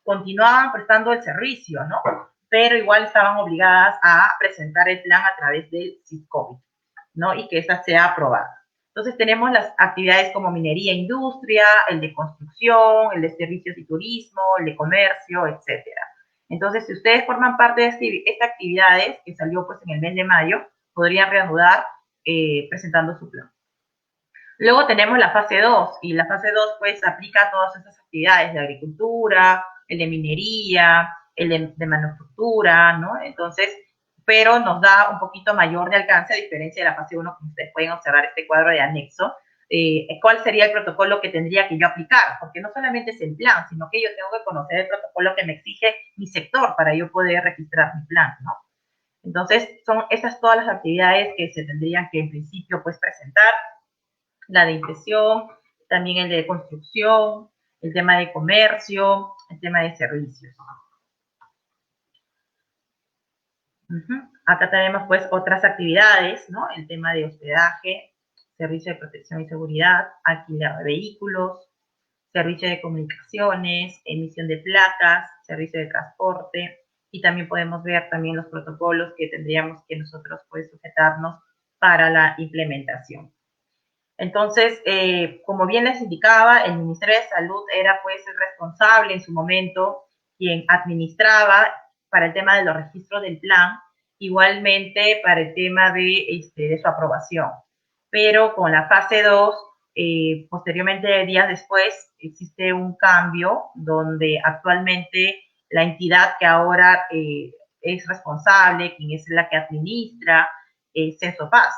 continuaban prestando el servicio, ¿no? Pero igual estaban obligadas a presentar el plan a través del SISCOBIT, ¿no? Y que esta sea aprobada. Entonces tenemos las actividades como minería e industria, el de construcción, el de servicios y turismo, el de comercio, etcétera. Entonces, si ustedes forman parte de estas actividades que salió pues en el mes de mayo, podrían reanudar presentando su plan. Luego tenemos la fase 2 y la fase 2 pues aplica a todas esas actividades de agricultura, el de minería, el de manufactura, ¿no? Entonces, pero nos da un poquito mayor de alcance a diferencia de la fase 1, como ustedes pueden observar este cuadro de anexo. ¿Cuál sería el protocolo que tendría que yo aplicar? Porque no solamente es el plan, sino que yo tengo que conocer el protocolo que me exige mi sector para yo poder registrar mi plan, ¿no? Entonces, son esas todas las actividades que se tendrían que en principio pues presentar, la de impresión, también el de construcción, el tema de comercio, el tema de servicios. Acá tenemos pues otras actividades, ¿no? El tema de hospedaje, servicio de protección y seguridad, alquiler de vehículos, servicio de comunicaciones, emisión de placas, servicio de transporte, y también podemos ver también los protocolos que tendríamos que nosotros pues sujetarnos para la implementación. Entonces, como bien les indicaba, el Ministerio de Salud era pues el responsable en su momento, quien administraba para el tema de los registros del plan, igualmente para el tema de su aprobación. Pero con la fase 2, posteriormente, días después, existe un cambio donde actualmente la entidad que ahora es responsable, quien es la que administra, es Censopaz,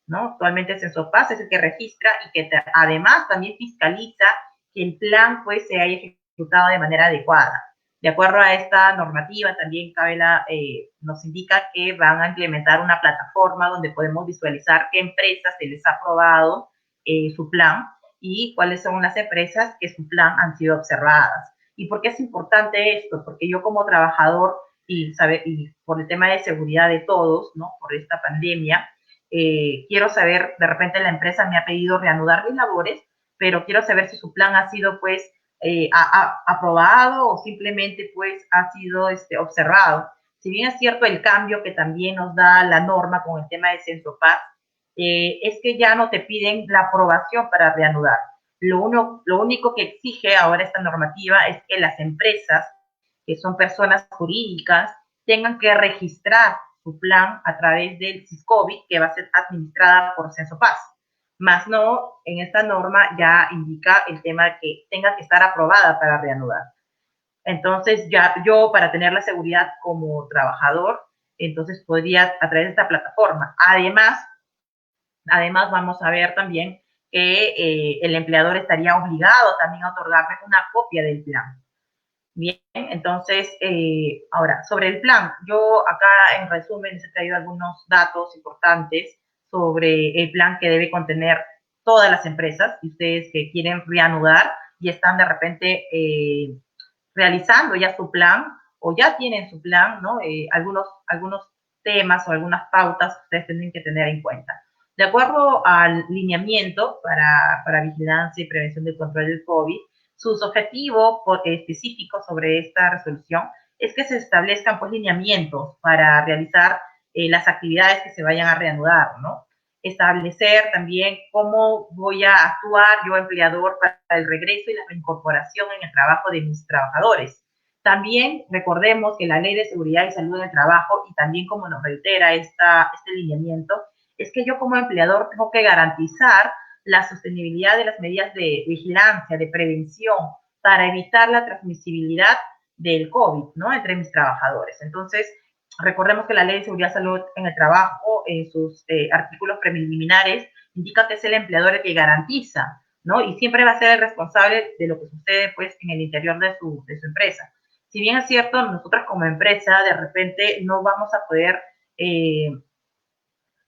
¿no? Actualmente Censopaz es el que registra y que además también fiscaliza que el plan pues se haya ejecutado de manera adecuada. De acuerdo a esta normativa, también nos indica que van a implementar una plataforma donde podemos visualizar qué empresas se les ha aprobado su plan y cuáles son las empresas que su plan han sido observadas. ¿Y por qué es importante esto? Porque yo como trabajador y por el tema de seguridad de todos, ¿no? Por esta pandemia, quiero saber, de repente la empresa me ha pedido reanudar mis labores, pero quiero saber si su plan ha sido pues aprobado o simplemente pues ha sido observado. Si bien es cierto el cambio que también nos da la norma con el tema de Censopaz, es que ya no te piden la aprobación para reanudar. Lo único que exige ahora esta normativa es que las empresas, que son personas jurídicas, tengan que registrar su plan a través del SISCOBIT, que va a ser administrada por Censopaz. Más no, en esta norma ya indica el tema de que tenga que estar aprobada para reanudar. Entonces, ya yo, para tener la seguridad como trabajador, entonces podría a través de esta plataforma. Además vamos a ver también que el empleador estaría obligado también a otorgarme una copia del plan. Bien, entonces, ahora, sobre el plan, yo acá en resumen les he traído algunos datos importantes sobre el plan que debe contener todas las empresas, y ustedes que quieren reanudar y están de repente realizando ya su plan o ya tienen su plan, ¿no? Algunos temas o algunas pautas que ustedes tienen que tener en cuenta. De acuerdo al lineamiento para vigilancia y prevención del control del COVID, sus objetivos específicos sobre esta resolución es que se establezcan pues lineamientos para realizar las actividades que se vayan a reanudar, ¿no? Establecer también cómo voy a actuar yo, empleador, para el regreso y la reincorporación en el trabajo de mis trabajadores. También recordemos que la Ley de Seguridad y Salud en el Trabajo, y también como nos reitera este lineamiento, es que yo como empleador tengo que garantizar la sostenibilidad de las medidas de vigilancia, de prevención, para evitar la transmisibilidad del COVID, ¿no? Entre mis trabajadores. Entonces, recordemos que la Ley de Seguridad y Salud en el Trabajo, en sus artículos preliminares, indica que es el empleador el que garantiza, ¿no? Y siempre va a ser el responsable de lo que sucede, pues, en el interior de su empresa. Si bien es cierto, nosotros como empresa, de repente, no vamos a poder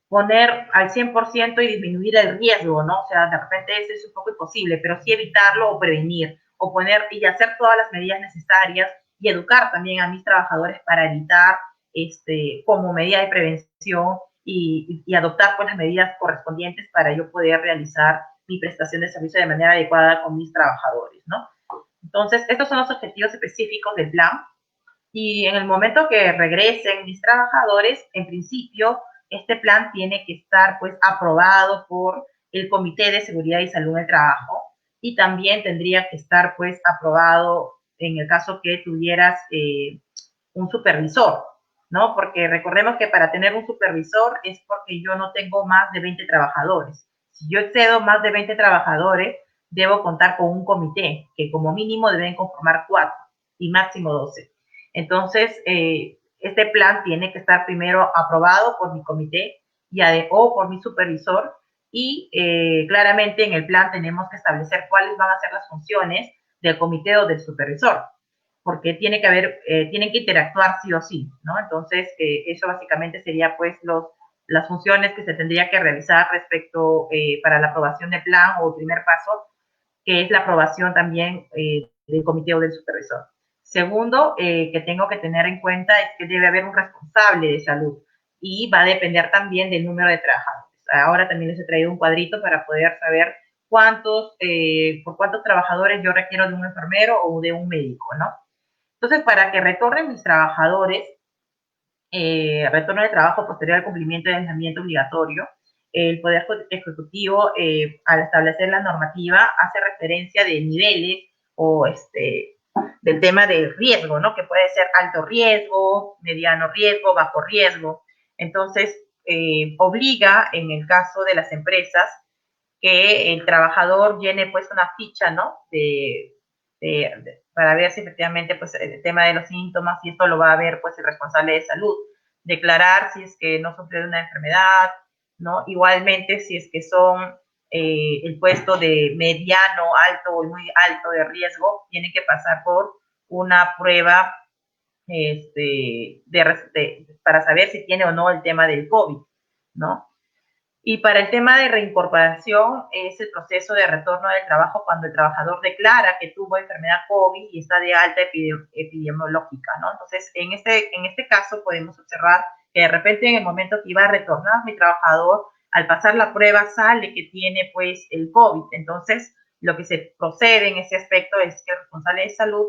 poner al 100% y disminuir el riesgo, ¿no? O sea, de repente eso es un poco imposible, pero sí evitarlo o prevenir, o poner y hacer todas las medidas necesarias y educar también a mis trabajadores para evitar, como medida de prevención y adoptar pues las medidas correspondientes para yo poder realizar mi prestación de servicio de manera adecuada con mis trabajadores, ¿no? Entonces, estos son los objetivos específicos del plan. Y en el momento que regresen mis trabajadores, en principio, este plan tiene que estar pues aprobado por el Comité de Seguridad y Salud en el Trabajo y también tendría que estar pues aprobado en el caso que tuvieras un supervisor, ¿no? Porque recordemos que para tener un supervisor es porque yo no tengo más de 20 trabajadores. Si yo excedo más de 20 trabajadores, debo contar con un comité, que como mínimo deben conformar 4 y máximo 12. Entonces, este plan tiene que estar primero aprobado por mi comité o por mi supervisor y claramente en el plan tenemos que establecer cuáles van a ser las funciones del comité o del supervisor, porque tiene que haber, tienen que interactuar sí o sí, ¿no? Entonces, eso básicamente sería pues las funciones que se tendría que realizar respecto para la aprobación del plan o el primer paso, que es la aprobación también del comité o del supervisor. Segundo, que tengo que tener en cuenta es que debe haber un responsable de salud y va a depender también del número de trabajadores. Ahora también les he traído un cuadrito para poder saber por cuántos trabajadores yo requiero de un enfermero o de un médico, ¿no? Entonces, para que retornen mis trabajadores, retorno de trabajo posterior al cumplimiento del aislamiento obligatorio, el Poder Ejecutivo, al establecer la normativa, hace referencia de niveles o del tema del riesgo, ¿no? Que puede ser alto riesgo, mediano riesgo, bajo riesgo. Entonces, obliga, en el caso de las empresas, que el trabajador llene pues una ficha, ¿no? Para ver si efectivamente pues el tema de los síntomas, y esto lo va a ver pues el responsable de salud, declarar si es que no sufre de una enfermedad, ¿no? Igualmente si es que son el puesto de mediano, alto o muy alto de riesgo, tienen que pasar por una prueba para saber si tiene o no el tema del COVID, ¿no? Y para el tema de reincorporación es el proceso de retorno del trabajo cuando el trabajador declara que tuvo enfermedad COVID y está de alta epidemiológica, ¿no? Entonces, en este caso podemos observar que de repente en el momento que iba a retornar mi trabajador, al pasar la prueba sale que tiene pues el COVID. Entonces, lo que se procede en ese aspecto es que el responsable de salud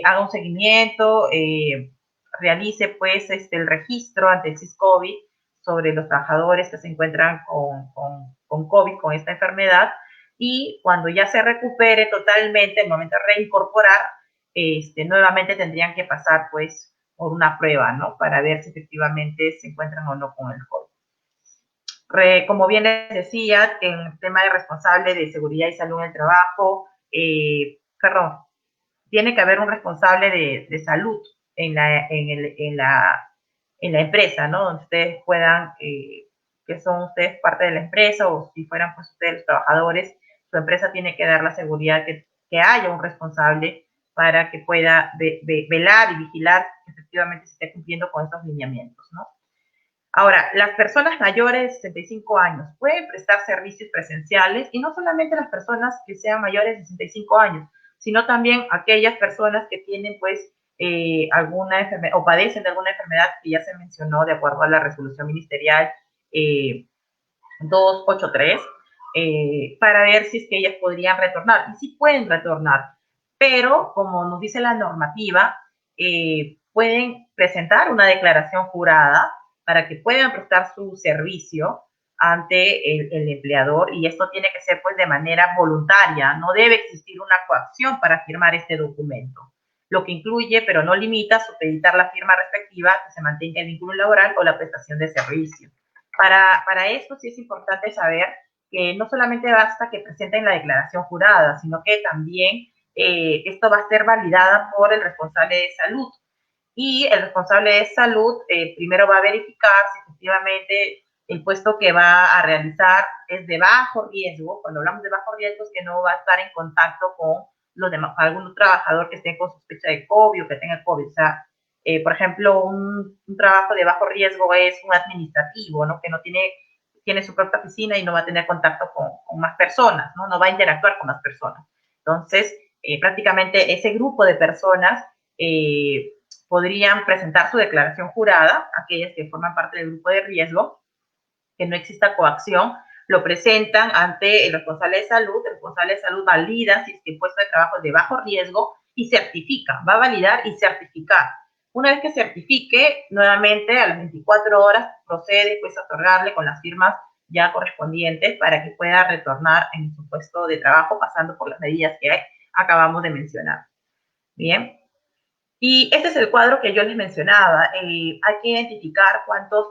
haga un seguimiento, realice pues el registro ante el SIS-COVID sobre los trabajadores que se encuentran con COVID, con esta enfermedad, y cuando ya se recupere totalmente, el momento de reincorporar, nuevamente tendrían que pasar pues por una prueba, ¿no? Para ver si efectivamente se encuentran o no con el COVID. Como bien les decía, en el tema de responsable de seguridad y salud en el trabajo, tiene que haber un responsable de salud en la empresa, ¿no? Donde ustedes puedan, que son ustedes parte de la empresa o si fueran pues ustedes los trabajadores, su empresa tiene que dar la seguridad que haya un responsable para que pueda velar y vigilar que efectivamente se esté cumpliendo con estos lineamientos, ¿no? Ahora, las personas mayores de 65 años pueden prestar servicios presenciales y no solamente las personas que sean mayores de 65 años, sino también aquellas personas que tienen pues alguna enfermedad o padecen de alguna enfermedad que ya se mencionó de acuerdo a la resolución ministerial 283, para ver si es que ellas podrían retornar. Y sí pueden retornar, pero como nos dice la normativa, pueden presentar una declaración jurada para que puedan prestar su servicio ante el empleador, y esto tiene que ser pues de manera voluntaria, no debe existir una coacción para firmar este documento, lo que incluye, pero no limita, supeditar la firma respectiva que se mantenga el vínculo laboral o la prestación de servicio. Para esto sí es importante saber que no solamente basta que presenten la declaración jurada, sino que también esto va a ser validada por el responsable de salud. Y el responsable de salud primero va a verificar si efectivamente el puesto que va a realizar es de bajo riesgo. Cuando hablamos de bajo riesgo es que no va a estar en contacto con los demás, algún trabajador que esté con sospecha de COVID o que tenga COVID. O sea, por ejemplo, un trabajo de bajo riesgo es un administrativo, ¿no? Que no tiene su propia oficina y no va a tener contacto con más personas, ¿no? No va a interactuar con más personas. Entonces, prácticamente ese grupo de personas podrían presentar su declaración jurada, aquellas que forman parte del grupo de riesgo, que no exista coacción, lo presentan ante el responsable de salud valida si es que el puesto de trabajo es de bajo riesgo y certifica, va a validar y certificar. Una vez que certifique, nuevamente a las 24 horas procede pues a otorgarle con las firmas ya correspondientes para que pueda retornar en su puesto de trabajo pasando por las medidas que acabamos de mencionar. Bien, y este es el cuadro que yo les mencionaba. Hay que identificar cuántos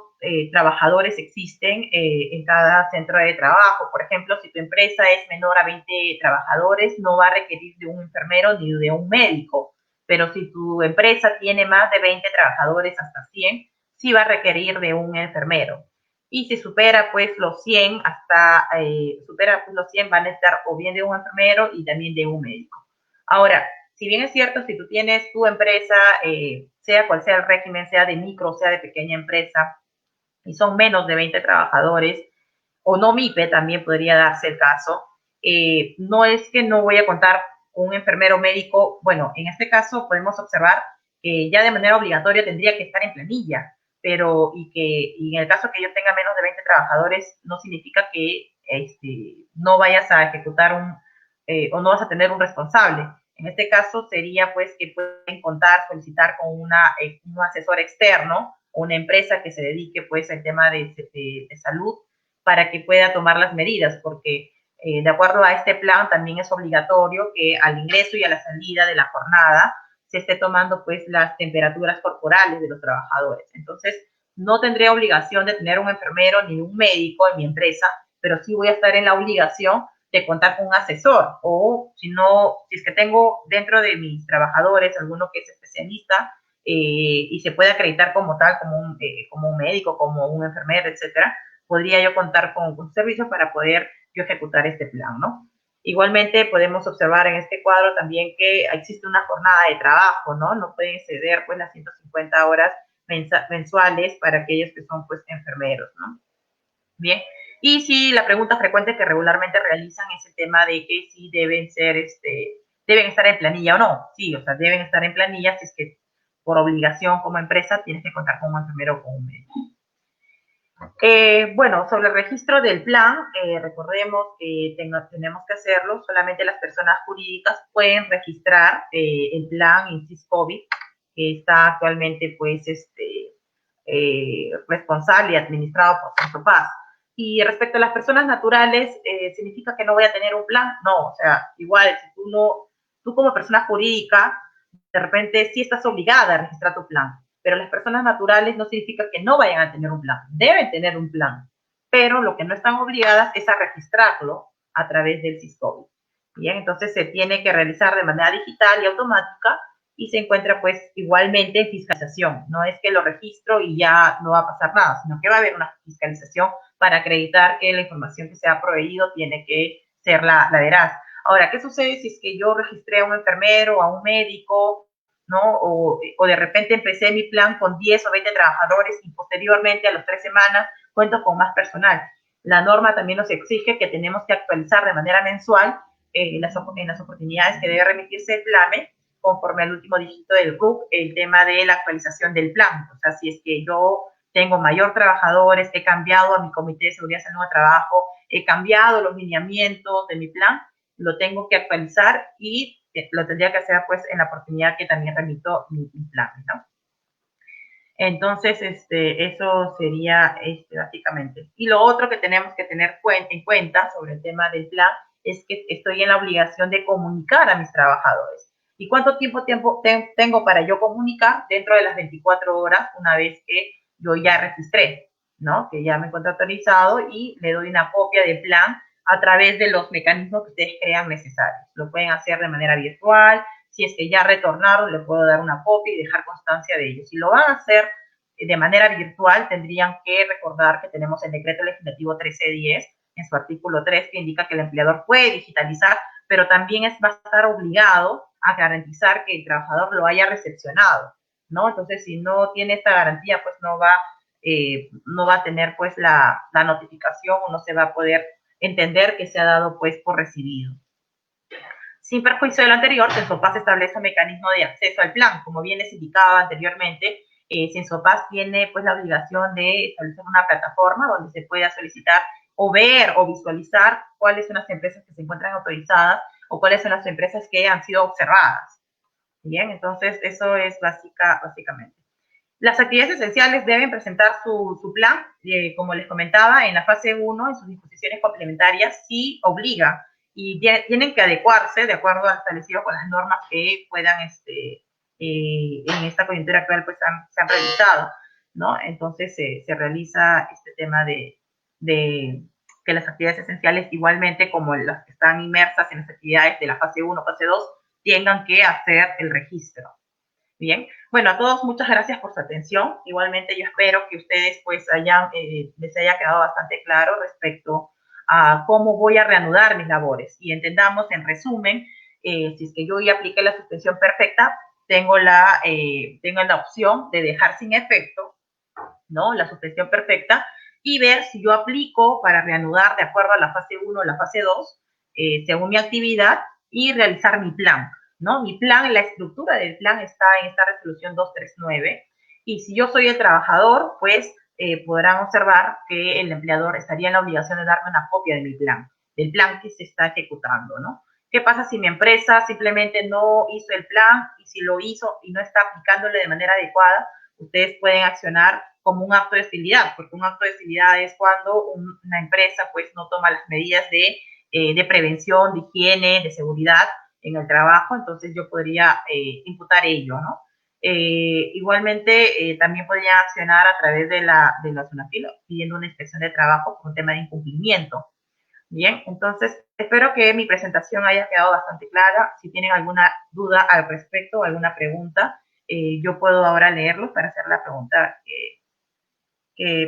trabajadores existen en cada centro de trabajo. Por ejemplo, si tu empresa es menor a 20 trabajadores, no va a requerir de un enfermero ni de un médico. Pero si tu empresa tiene más de 20 trabajadores, hasta 100, sí va a requerir de un enfermero. Y si supera pues los 100, los 100 van a estar o bien de un enfermero y también de un médico. Ahora, si bien es cierto, si tú tienes tu empresa, sea cual sea el régimen, sea de micro o sea de pequeña empresa, y son menos de 20 trabajadores, o no MIPE también podría darse el caso, no es que no voy a contar con un enfermero médico. Bueno, en este caso podemos observar que ya de manera obligatoria tendría que estar en planilla, pero y en el caso que yo tenga menos de 20 trabajadores, no significa que no vayas a ejecutar o no vas a tener un responsable. En este caso sería pues que pueden solicitar con un asesor externo o una empresa que se dedique pues al tema de salud para que pueda tomar las medidas, porque de acuerdo a este plan también es obligatorio que al ingreso y a la salida de la jornada se esté tomando pues las temperaturas corporales de los trabajadores. Entonces, no tendré obligación de tener un enfermero ni un médico en mi empresa, pero sí voy a estar en la obligación de contar con un asesor, o si no, si es que tengo dentro de mis trabajadores alguno que es especialista y se puede acreditar como tal, como un médico, como un enfermero, etcétera, podría yo contar con servicios para poder yo ejecutar este plan, ¿no? Igualmente podemos observar en este cuadro también que existe una jornada de trabajo, ¿no? No pueden exceder pues las 150 horas mensuales para aquellos que son pues enfermeros, ¿no? Bien, y si la pregunta frecuente que regularmente realizan es el tema de que si deben estar en planilla o no. Sí, o sea, deben estar en planilla si es que por obligación como empresa tienes que contar con un enfermero o con un médico. Bueno, sobre el registro del plan, recordemos que tenemos que hacerlo. Solamente las personas jurídicas pueden registrar el plan INSIS-COVID, que está actualmente pues responsable y administrado por Centro Paz. Y respecto a las personas naturales, ¿significa que no voy a tener un plan? No, o sea, igual, si tú como persona jurídica, de repente sí estás obligada a registrar tu plan, pero las personas naturales no significa que no vayan a tener un plan, deben tener un plan, pero lo que no están obligadas es a registrarlo a través del SIS-COVID. Bien, entonces se tiene que realizar de manera digital y automática y se encuentra pues igualmente en fiscalización. No es que lo registro y ya no va a pasar nada, sino que va a haber una fiscalización para acreditar que la información que se ha proveído tiene que ser la veraz. Ahora, ¿qué sucede si es que yo registré a un enfermero, a un médico, ¿no? O de repente empecé mi plan con 10 o 20 trabajadores y posteriormente a las 3 semanas cuento con más personal? La norma también nos exige que tenemos que actualizar de manera mensual en las oportunidades que debe remitirse el PLAME conforme al último dígito del RUC, el tema de la actualización del plan. O sea, si es que yo tengo mayor trabajadores, he cambiado a mi comité de seguridad, salud de trabajo, he cambiado los lineamientos de mi plan, lo tengo que actualizar y lo tendría que hacer pues en la oportunidad que también remito mi plan, ¿no? Entonces, eso sería básicamente. Y lo otro que tenemos que tener en cuenta sobre el tema del plan es que estoy en la obligación de comunicar a mis trabajadores. ¿Y cuánto tiempo tengo para yo comunicar? Dentro de las 24 horas, una vez que yo ya registré, ¿no? Que ya me encuentro autorizado y le doy una copia del plan a través de los mecanismos que ustedes crean necesarios. Lo pueden hacer de manera virtual. Si es que ya retornaron, le puedo dar una copia y dejar constancia de ello. Si lo van a hacer de manera virtual, tendrían que recordar que tenemos el decreto legislativo 1310 en su artículo 3, que indica que el empleador puede digitalizar, pero también va a estar obligado a garantizar que el trabajador lo haya recepcionado, ¿no? Entonces, si no tiene esta garantía, pues no va a tener pues la notificación, o no se va a poder entender que se ha dado pues por recibido. Sin perjuicio de lo anterior, Censopaz establece un mecanismo de acceso al plan. Como bien les indicaba anteriormente, Censopaz tiene pues la obligación de establecer una plataforma donde se pueda solicitar o ver o visualizar cuáles son las empresas que se encuentran autorizadas o cuáles son las empresas que han sido observadas. Bien, entonces eso es básicamente. Las actividades esenciales deben presentar su plan, como les comentaba, en la fase 1, en sus disposiciones complementarias, sí obliga, y tienen que adecuarse de acuerdo al establecido con las normas que puedan, en esta coyuntura actual, pues se han realizado, ¿no? Entonces se realiza este tema de que las actividades esenciales, igualmente como las que están inmersas en las actividades de la fase 1, fase 2, tengan que hacer el registro. Bien, bueno, a todos muchas gracias por su atención. Igualmente yo espero que ustedes pues les haya quedado bastante claro respecto a cómo voy a reanudar mis labores. Y entendamos, en resumen, si es que yo ya apliqué la suspensión perfecta, tengo la opción de dejar sin efecto, ¿no?, la suspensión perfecta, y ver si yo aplico para reanudar de acuerdo a la fase 1 o la fase 2, según mi actividad, y realizar mi plan, ¿no? Mi plan, la estructura del plan está en esta resolución 239, y si yo soy el trabajador, pues podrán observar que el empleador estaría en la obligación de darme una copia de mi plan, del plan que se está ejecutando, ¿no? ¿Qué pasa si mi empresa simplemente no hizo el plan, y si lo hizo y no está aplicándolo de manera adecuada? Ustedes pueden accionar como un acto de hostilidad, porque un acto de hostilidad es cuando una empresa pues no toma las medidas de prevención, de higiene, de seguridad en el trabajo. Entonces yo podría imputar ello, ¿no? Igualmente también podría accionar a través de la SUNAFIL pidiendo una inspección de trabajo por un tema de incumplimiento. Bien, entonces espero que mi presentación haya quedado bastante clara. Si tienen alguna duda al respecto o alguna pregunta, yo puedo ahora leerlos para hacer la pregunta,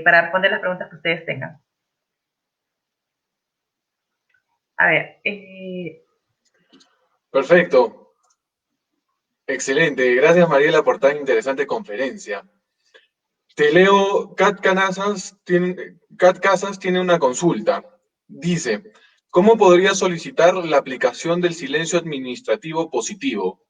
para responder las preguntas que ustedes tengan. A ver. Perfecto. Excelente. Gracias, Mariela, por tan interesante conferencia. Te leo, Kat Casas tiene una consulta. Dice, ¿cómo podría solicitar la aplicación del silencio administrativo positivo?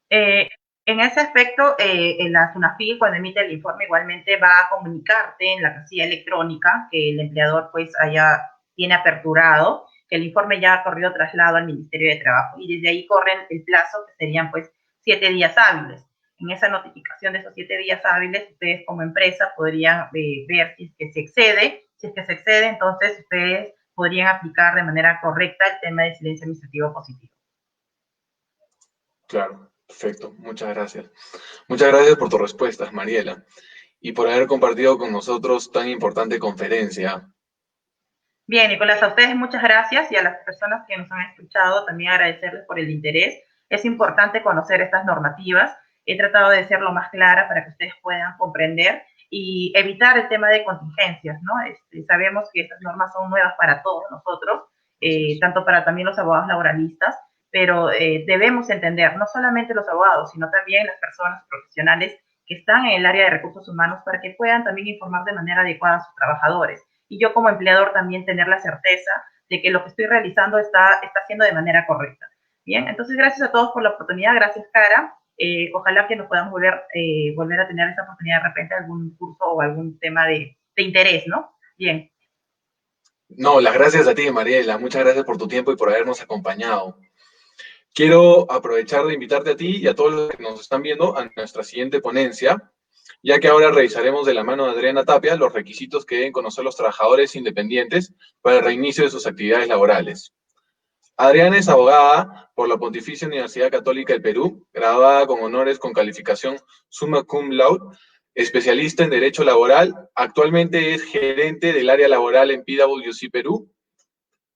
En ese aspecto, la SUNAFIL, cuando emite el informe, igualmente va a comunicarte en la casilla electrónica que el empleador pues tiene aperturado, que el informe ya ha corrido traslado al Ministerio de Trabajo, y desde ahí corren el plazo, que serían pues 7 días hábiles. En esa notificación de esos 7 días hábiles, ustedes como empresa podrían ver si es que se excede. Si es que se excede, entonces ustedes podrían aplicar de manera correcta el tema de silencio administrativo positivo. Claro, perfecto. Muchas gracias. Muchas gracias por tus respuestas, Mariela, y por haber compartido con nosotros tan importante conferencia. Bien, Nicolás, a ustedes muchas gracias, y a las personas que nos han escuchado también agradecerles por el interés. Es importante conocer estas normativas. He tratado de ser lo más clara para que ustedes puedan comprender y evitar el tema de contingencias, ¿no? Sabemos que estas normas son nuevas para todos nosotros, tanto para también los abogados laboralistas, pero debemos entender, no solamente los abogados, sino también las personas profesionales que están en el área de recursos humanos, para que puedan también informar de manera adecuada a sus trabajadores. Y yo como empleador también tener la certeza de que lo que estoy realizando está haciendo de manera correcta. Bien, entonces gracias a todos por la oportunidad, gracias, Cara. Ojalá que nos podamos volver a tener esta oportunidad de repente, algún curso o algún tema de interés, ¿no? Bien. No, las gracias a ti, Mariela. Muchas gracias por tu tiempo y por habernos acompañado. Quiero aprovechar de invitarte a ti y a todos los que nos están viendo a nuestra siguiente ponencia, ya que ahora revisaremos de la mano de Adriana Tapia los requisitos que deben conocer los trabajadores independientes para el reinicio de sus actividades laborales. Adriana es abogada por la Pontificia Universidad Católica del Perú, graduada con honores con calificación summa cum laude, especialista en Derecho Laboral. Actualmente es gerente del área laboral en PwC Perú.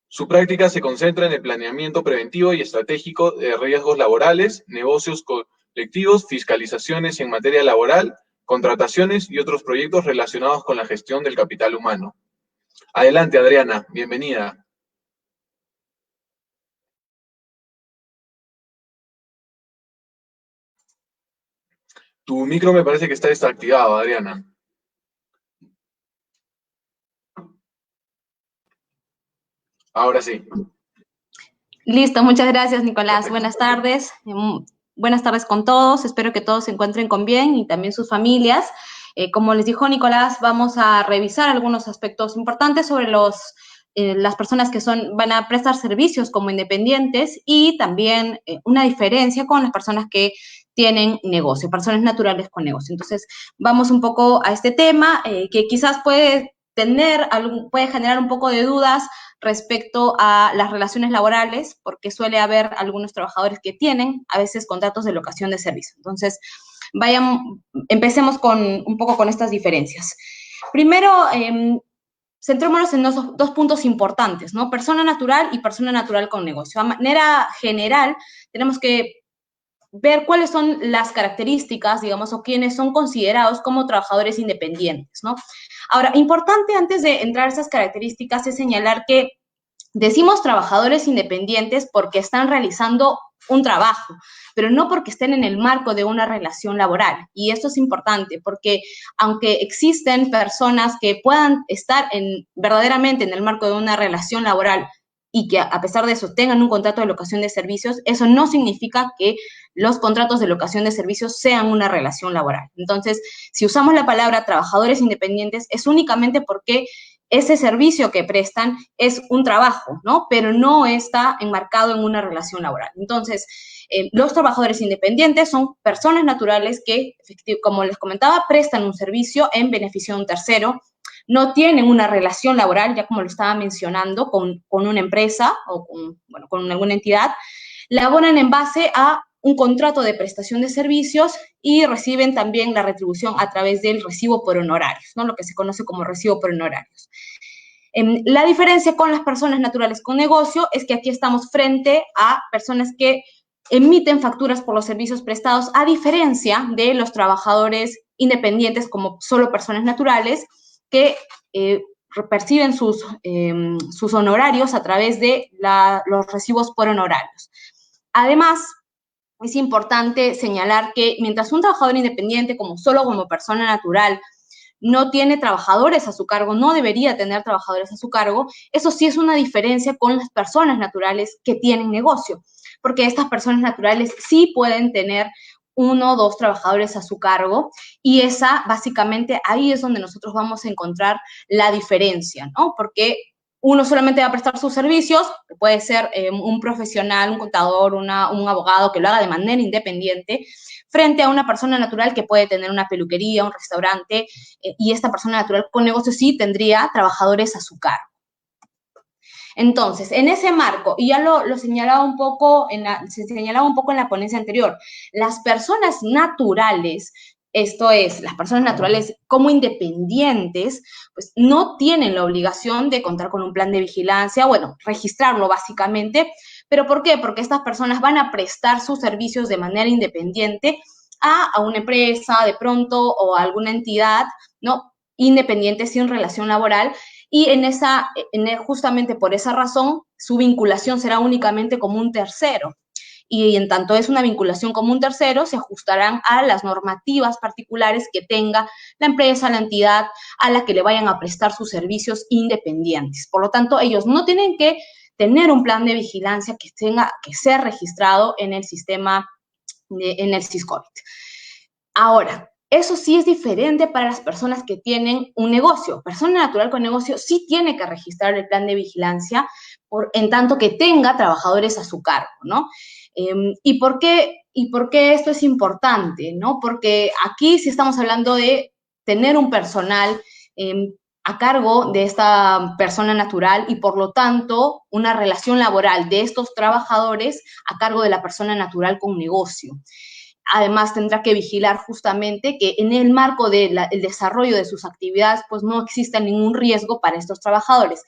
Su práctica se concentra en el planeamiento preventivo y estratégico de riesgos laborales, negocios colectivos, fiscalizaciones en materia laboral, contrataciones y otros proyectos relacionados con la gestión del capital humano. Adelante, Adriana, bienvenida. Tu micro me parece que está desactivado, Adriana. Ahora sí. Listo, muchas gracias, Nicolás. Perfecto. Buenas tardes. Buenas tardes con todos. Espero que todos se encuentren con bien y también sus familias. Como les dijo Nicolás, vamos a revisar algunos aspectos importantes sobre las personas que van a prestar servicios como independientes y también una diferencia con las personas que tienen negocio, personas naturales con negocio. Entonces, vamos un poco a este tema que quizás puede generar un poco de dudas respecto a las relaciones laborales, porque suele haber algunos trabajadores que tienen a veces contratos de locación de servicio. Entonces, empecemos un poco con estas diferencias. Primero, centrémonos en dos puntos importantes, ¿no? Persona natural y persona natural con negocio. A manera general, tenemos que ver cuáles son las características, digamos, o quiénes son considerados como trabajadores independientes, ¿no? Ahora, importante antes de entrar a esas características es señalar que decimos trabajadores independientes porque están realizando un trabajo, pero no porque estén en el marco de una relación laboral. Y esto es importante porque aunque existen personas que puedan estar verdaderamente en el marco de una relación laboral y que a pesar de eso tengan un contrato de locación de servicios, eso no significa que los contratos de locación de servicios sean una relación laboral. Entonces, si usamos la palabra trabajadores independientes, es únicamente porque ese servicio que prestan es un trabajo, ¿no? Pero no está enmarcado en una relación laboral. Entonces, los trabajadores independientes son personas naturales que, como les comentaba, prestan un servicio en beneficio de un tercero, no tienen una relación laboral, ya como lo estaba mencionando, con una empresa o con alguna entidad, laboran en base a un contrato de prestación de servicios y reciben también la retribución a través del recibo por honorarios, ¿no? Lo que se conoce como recibo por honorarios. La diferencia con las personas naturales con negocio es que aquí estamos frente a personas que emiten facturas por los servicios prestados, a diferencia de los trabajadores independientes como solo personas naturales que perciben sus honorarios a través de los recibos por honorarios. Además, es importante señalar que mientras un trabajador independiente, solo como persona natural, no tiene trabajadores a su cargo, no debería tener trabajadores a su cargo, eso sí es una diferencia con las personas naturales que tienen negocio, porque estas personas naturales sí pueden tener 1 o 2 trabajadores a su cargo y básicamente, ahí es donde nosotros vamos a encontrar la diferencia, ¿no? Porque uno solamente va a prestar sus servicios, puede ser un profesional, un contador, un abogado que lo haga de manera independiente, frente a una persona natural que puede tener una peluquería, un restaurante, y esta persona natural con negocio sí tendría trabajadores a su cargo. Entonces, en ese marco, y ya lo señalaba un poco se señalaba un poco en la ponencia anterior, las personas naturales, esto es, las personas naturales como independientes, pues no tienen la obligación de contar con un plan de vigilancia, registrarlo básicamente. ¿Pero por qué? Porque estas personas van a prestar sus servicios de manera independiente a una empresa, de pronto, o a alguna entidad, ¿no? Independiente, sin relación laboral, y justamente por esa razón, su vinculación será únicamente como un tercero. Y en tanto es una vinculación como un tercero, se ajustarán a las normativas particulares que tenga la empresa, la entidad a la que le vayan a prestar sus servicios independientes. Por lo tanto, ellos no tienen que tener un plan de vigilancia que tenga que ser registrado en el sistema, en el SISCOBIT. Ahora, eso sí es diferente para las personas que tienen un negocio. Persona natural con negocio sí tiene que registrar el plan de vigilancia en tanto que tenga trabajadores a su cargo, ¿no? ¿Y por qué esto es importante, no? Porque aquí sí estamos hablando de tener un personal a cargo de esta persona natural y, por lo tanto, una relación laboral de estos trabajadores a cargo de la persona natural con negocio. Además, tendrá que vigilar justamente que en el marco del desarrollo de sus actividades, pues no exista ningún riesgo para estos trabajadores.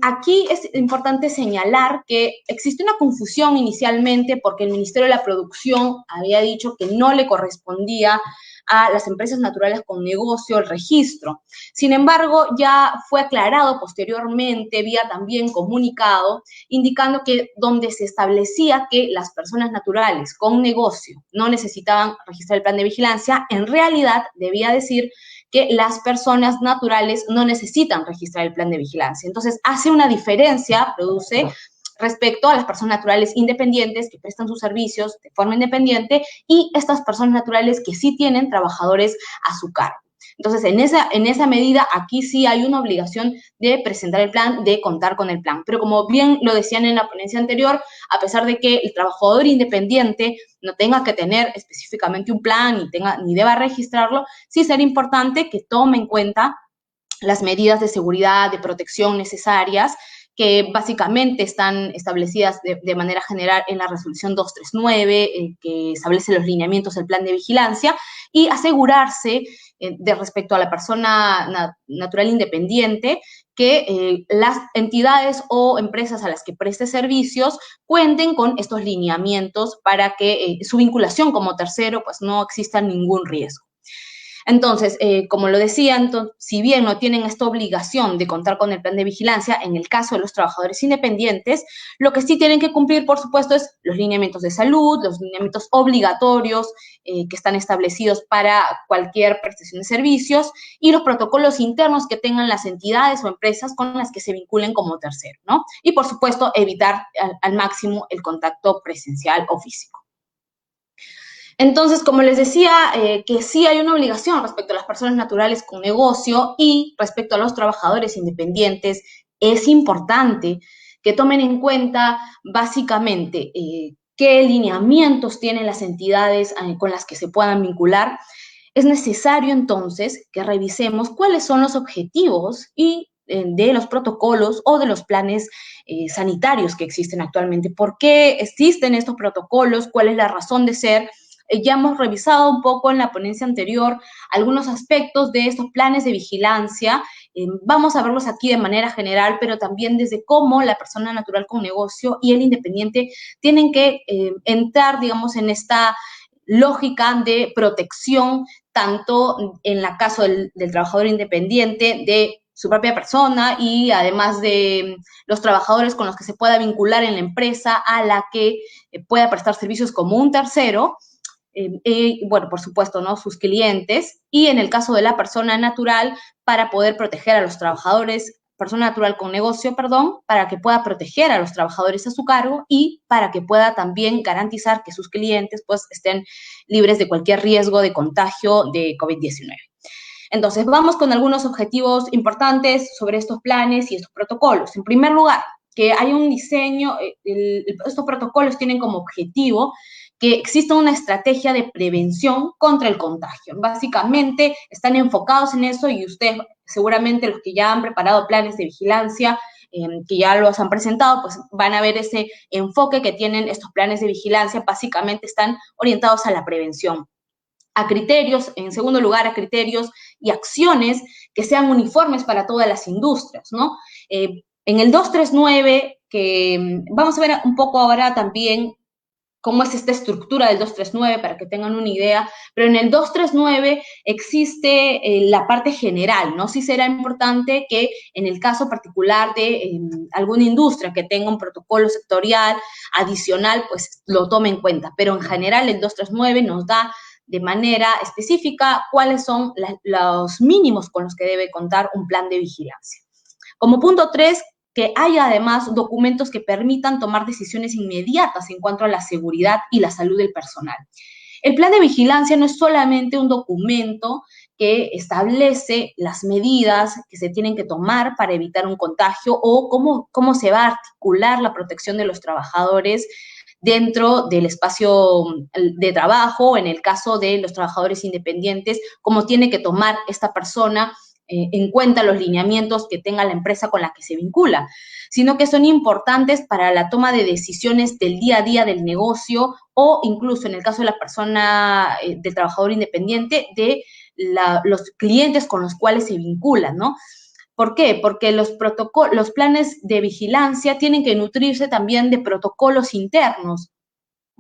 Aquí es importante señalar que existe una confusión inicialmente porque el Ministerio de la Producción había dicho que no le correspondía a las empresas naturales con negocio el registro. Sin embargo, ya fue aclarado posteriormente, vía también comunicado, indicando que donde se establecía que las personas naturales con negocio no necesitaban registrar el plan de vigilancia, en realidad debía decir que las personas naturales no necesitan registrar el plan de vigilancia. Entonces, hace una diferencia, produce respecto a las personas naturales independientes que prestan sus servicios de forma independiente y estas personas naturales que sí tienen trabajadores a su cargo. Entonces, en esa medida, aquí sí hay una obligación de presentar el plan, de contar con el plan. Pero como bien lo decían en la ponencia anterior, a pesar de que el trabajador independiente no tenga que tener específicamente un plan ni deba registrarlo, sí será importante que tome en cuenta las medidas de seguridad, de protección necesarias, que básicamente están establecidas de manera general en la resolución 239, que establece los lineamientos del plan de vigilancia, y asegurarse de respecto a la persona natural independiente que las entidades o empresas a las que preste servicios cuenten con estos lineamientos para que su vinculación como tercero pues no exista ningún riesgo. Entonces, como lo decía, si bien no tienen esta obligación de contar con el plan de vigilancia, en el caso de los trabajadores independientes, lo que sí tienen que cumplir, por supuesto, es los lineamientos de salud, los lineamientos obligatorios que están establecidos para cualquier prestación de servicios y los protocolos internos que tengan las entidades o empresas con las que se vinculen como tercero, ¿no? Y, por supuesto, evitar al máximo el contacto presencial o físico. Entonces, como les decía, que sí hay una obligación respecto a las personas naturales con negocio y respecto a los trabajadores independientes, es importante que tomen en cuenta básicamente qué lineamientos tienen las entidades con las que se puedan vincular. Es necesario entonces que revisemos cuáles son los objetivos y de los protocolos o de los planes sanitarios que existen actualmente. ¿Por qué existen estos protocolos? ¿Cuál es la razón de ser? Ya hemos revisado un poco en la ponencia anterior algunos aspectos de estos planes de vigilancia. Vamos a verlos aquí de manera general, pero también desde cómo la persona natural con negocio y el independiente tienen que entrar, digamos, en esta lógica de protección, tanto en el caso del trabajador independiente, de su propia persona y además de los trabajadores con los que se pueda vincular en la empresa a la que pueda prestar servicios como un tercero. Bueno, por supuesto, ¿no? Sus clientes, y en el caso de la persona natural, para poder proteger a los trabajadores, persona natural con negocio, perdón, para que pueda proteger a los trabajadores a su cargo y para que pueda también garantizar que sus clientes, pues, estén libres de cualquier riesgo de contagio de COVID-19. Entonces, vamos con algunos objetivos importantes sobre estos planes y estos protocolos. En primer lugar, que hay un diseño, estos protocolos tienen como objetivo que exista una estrategia de prevención contra el contagio. Básicamente están enfocados en eso y ustedes, seguramente los que ya han preparado planes de vigilancia, que ya los han presentado, pues van a ver ese enfoque que tienen estos planes de vigilancia. Básicamente están orientados a la prevención, a criterios, en segundo lugar, a criterios y acciones que sean uniformes para todas las industrias, ¿no? En el 239, que vamos a ver un poco ahora también cómo es esta estructura del 239 para que tengan una idea, pero en el 239 existe la parte general, ¿no? Sí será importante que en el caso particular de alguna industria que tenga un protocolo sectorial adicional, pues lo tome en cuenta, pero en general el 239 nos da de manera específica cuáles son los mínimos con los que debe contar un plan de vigilancia. Como punto 3, que haya además documentos que permitan tomar decisiones inmediatas en cuanto a la seguridad y la salud del personal. El plan de vigilancia no es solamente un documento que establece las medidas que se tienen que tomar para evitar un contagio o cómo se va a articular la protección de los trabajadores dentro del espacio de trabajo, en el caso de los trabajadores independientes, cómo tiene que tomar esta persona en cuenta los lineamientos que tenga la empresa con la que se vincula, sino que son importantes para la toma de decisiones del día a día del negocio o incluso en el caso de la persona, del trabajador independiente, de los clientes con los cuales se vinculan, ¿no? ¿Por qué? Porque los planes de vigilancia tienen que nutrirse también de protocolos internos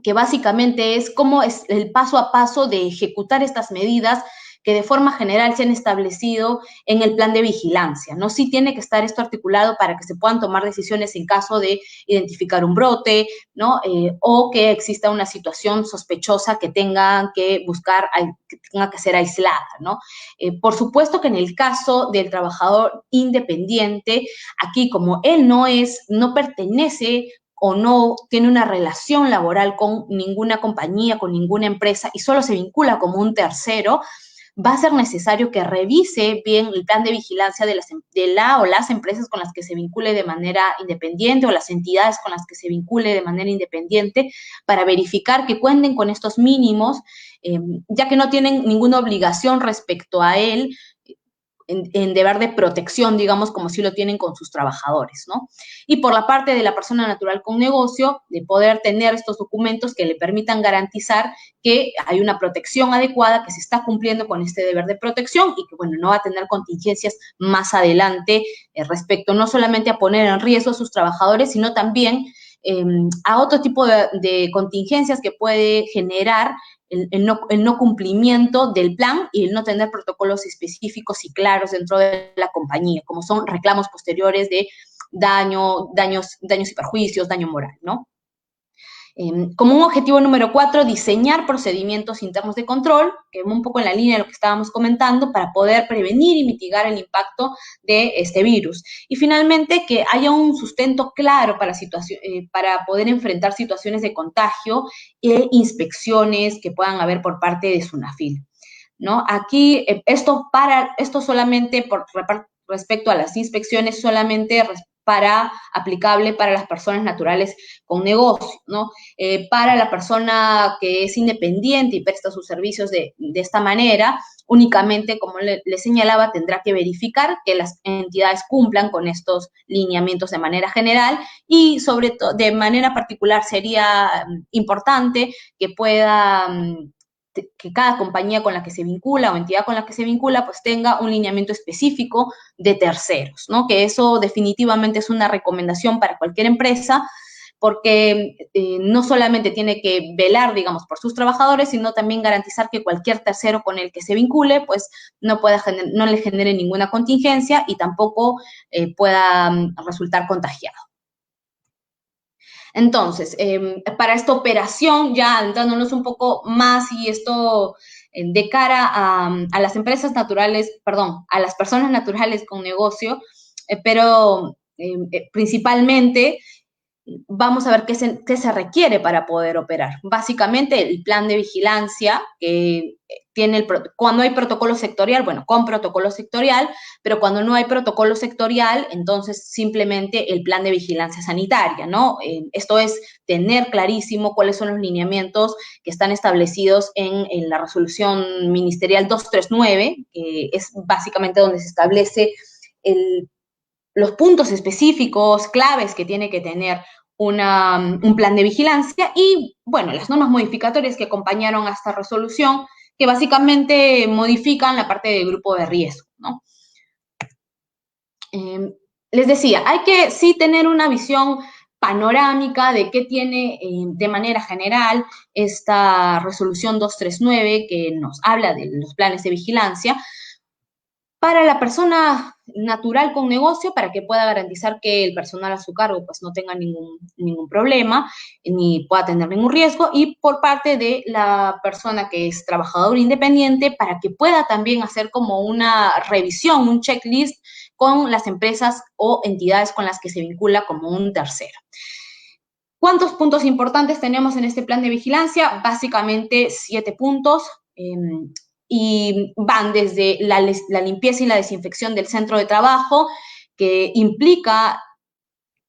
que básicamente es cómo es el paso a paso de ejecutar estas medidas que de forma general se han establecido en el plan de vigilancia, ¿no? Sí tiene que estar esto articulado para que se puedan tomar decisiones en caso de identificar un brote, ¿no? O que exista una situación sospechosa que tenga que buscar, que tenga que ser aislada, ¿no? Por supuesto que en el caso del trabajador independiente, aquí como él no pertenece o no tiene una relación laboral con ninguna compañía, con ninguna empresa y solo se vincula como un tercero, va a ser necesario que revise bien el plan de vigilancia de la o las empresas con las que se vincule de manera independiente o las entidades con las que se vincule de manera independiente para verificar que cuenten con estos mínimos, ya que no tienen ninguna obligación respecto a él, en deber de protección, digamos, como si lo tienen con sus trabajadores, ¿no? Y por la parte de la persona natural con negocio, de poder tener estos documentos que le permitan garantizar que hay una protección adecuada, que se está cumpliendo con este deber de protección y que, bueno, no va a tener contingencias más adelante respecto no solamente a poner en riesgo a sus trabajadores, sino también a otro tipo de contingencias que puede generar el no cumplimiento del plan y el no tener protocolos específicos y claros dentro de la compañía, como son reclamos posteriores de daños y perjuicios, daño moral, ¿no? Como un objetivo número 4, diseñar procedimientos internos de control, que va un poco en la línea de lo que estábamos comentando, para poder prevenir y mitigar el impacto de este virus. Y finalmente, que haya un sustento claro para poder enfrentar situaciones de contagio e inspecciones que puedan haber por parte de SUNAFIL, ¿no? Aquí, esto solamente respecto a las inspecciones, solamente aplicable para las personas naturales con negocio, ¿no? Para la persona que es independiente y presta sus servicios de esta manera, únicamente, como le señalaba, tendrá que verificar que las entidades cumplan con estos lineamientos de manera general y, sobre todo, de manera particular, sería importante que que cada compañía con la que se vincula o entidad con la que se vincula, pues tenga un lineamiento específico de terceros, ¿no? Que eso definitivamente es una recomendación para cualquier empresa, porque no solamente tiene que velar, digamos, por sus trabajadores, sino también garantizar que cualquier tercero con el que se vincule, pues no le genere ninguna contingencia y tampoco pueda resultar contagiado. Entonces, para esta operación, ya entrándonos un poco más y esto de cara a las empresas naturales, perdón, a las personas naturales con negocio, pero principalmente vamos a ver qué se requiere para poder operar. Básicamente, el plan de vigilancia, que tiene cuando hay protocolo sectorial, bueno, con protocolo sectorial, pero cuando no hay protocolo sectorial, entonces simplemente el plan de vigilancia sanitaria, ¿no? Esto es tener clarísimo cuáles son los lineamientos que están establecidos en la resolución ministerial 239, que es básicamente donde se establece los puntos específicos, claves que tiene que tener un plan de vigilancia y, bueno, las normas modificatorias que acompañaron a esta resolución, que básicamente modifican la parte del grupo de riesgo, ¿no? Les decía, hay que sí tener una visión panorámica de qué tiene de manera general esta resolución 239 que nos habla de los planes de vigilancia, para la persona natural con negocio, para que pueda garantizar que el personal a su cargo pues no tenga ningún problema, ni pueda tener ningún riesgo, y por parte de la persona que es trabajador independiente, para que pueda también hacer como una revisión, un checklist con las empresas o entidades con las que se vincula como un tercero. ¿Cuántos puntos importantes tenemos en este plan de vigilancia? Básicamente 7 puntos. Y van desde la limpieza y la desinfección del centro de trabajo, que implica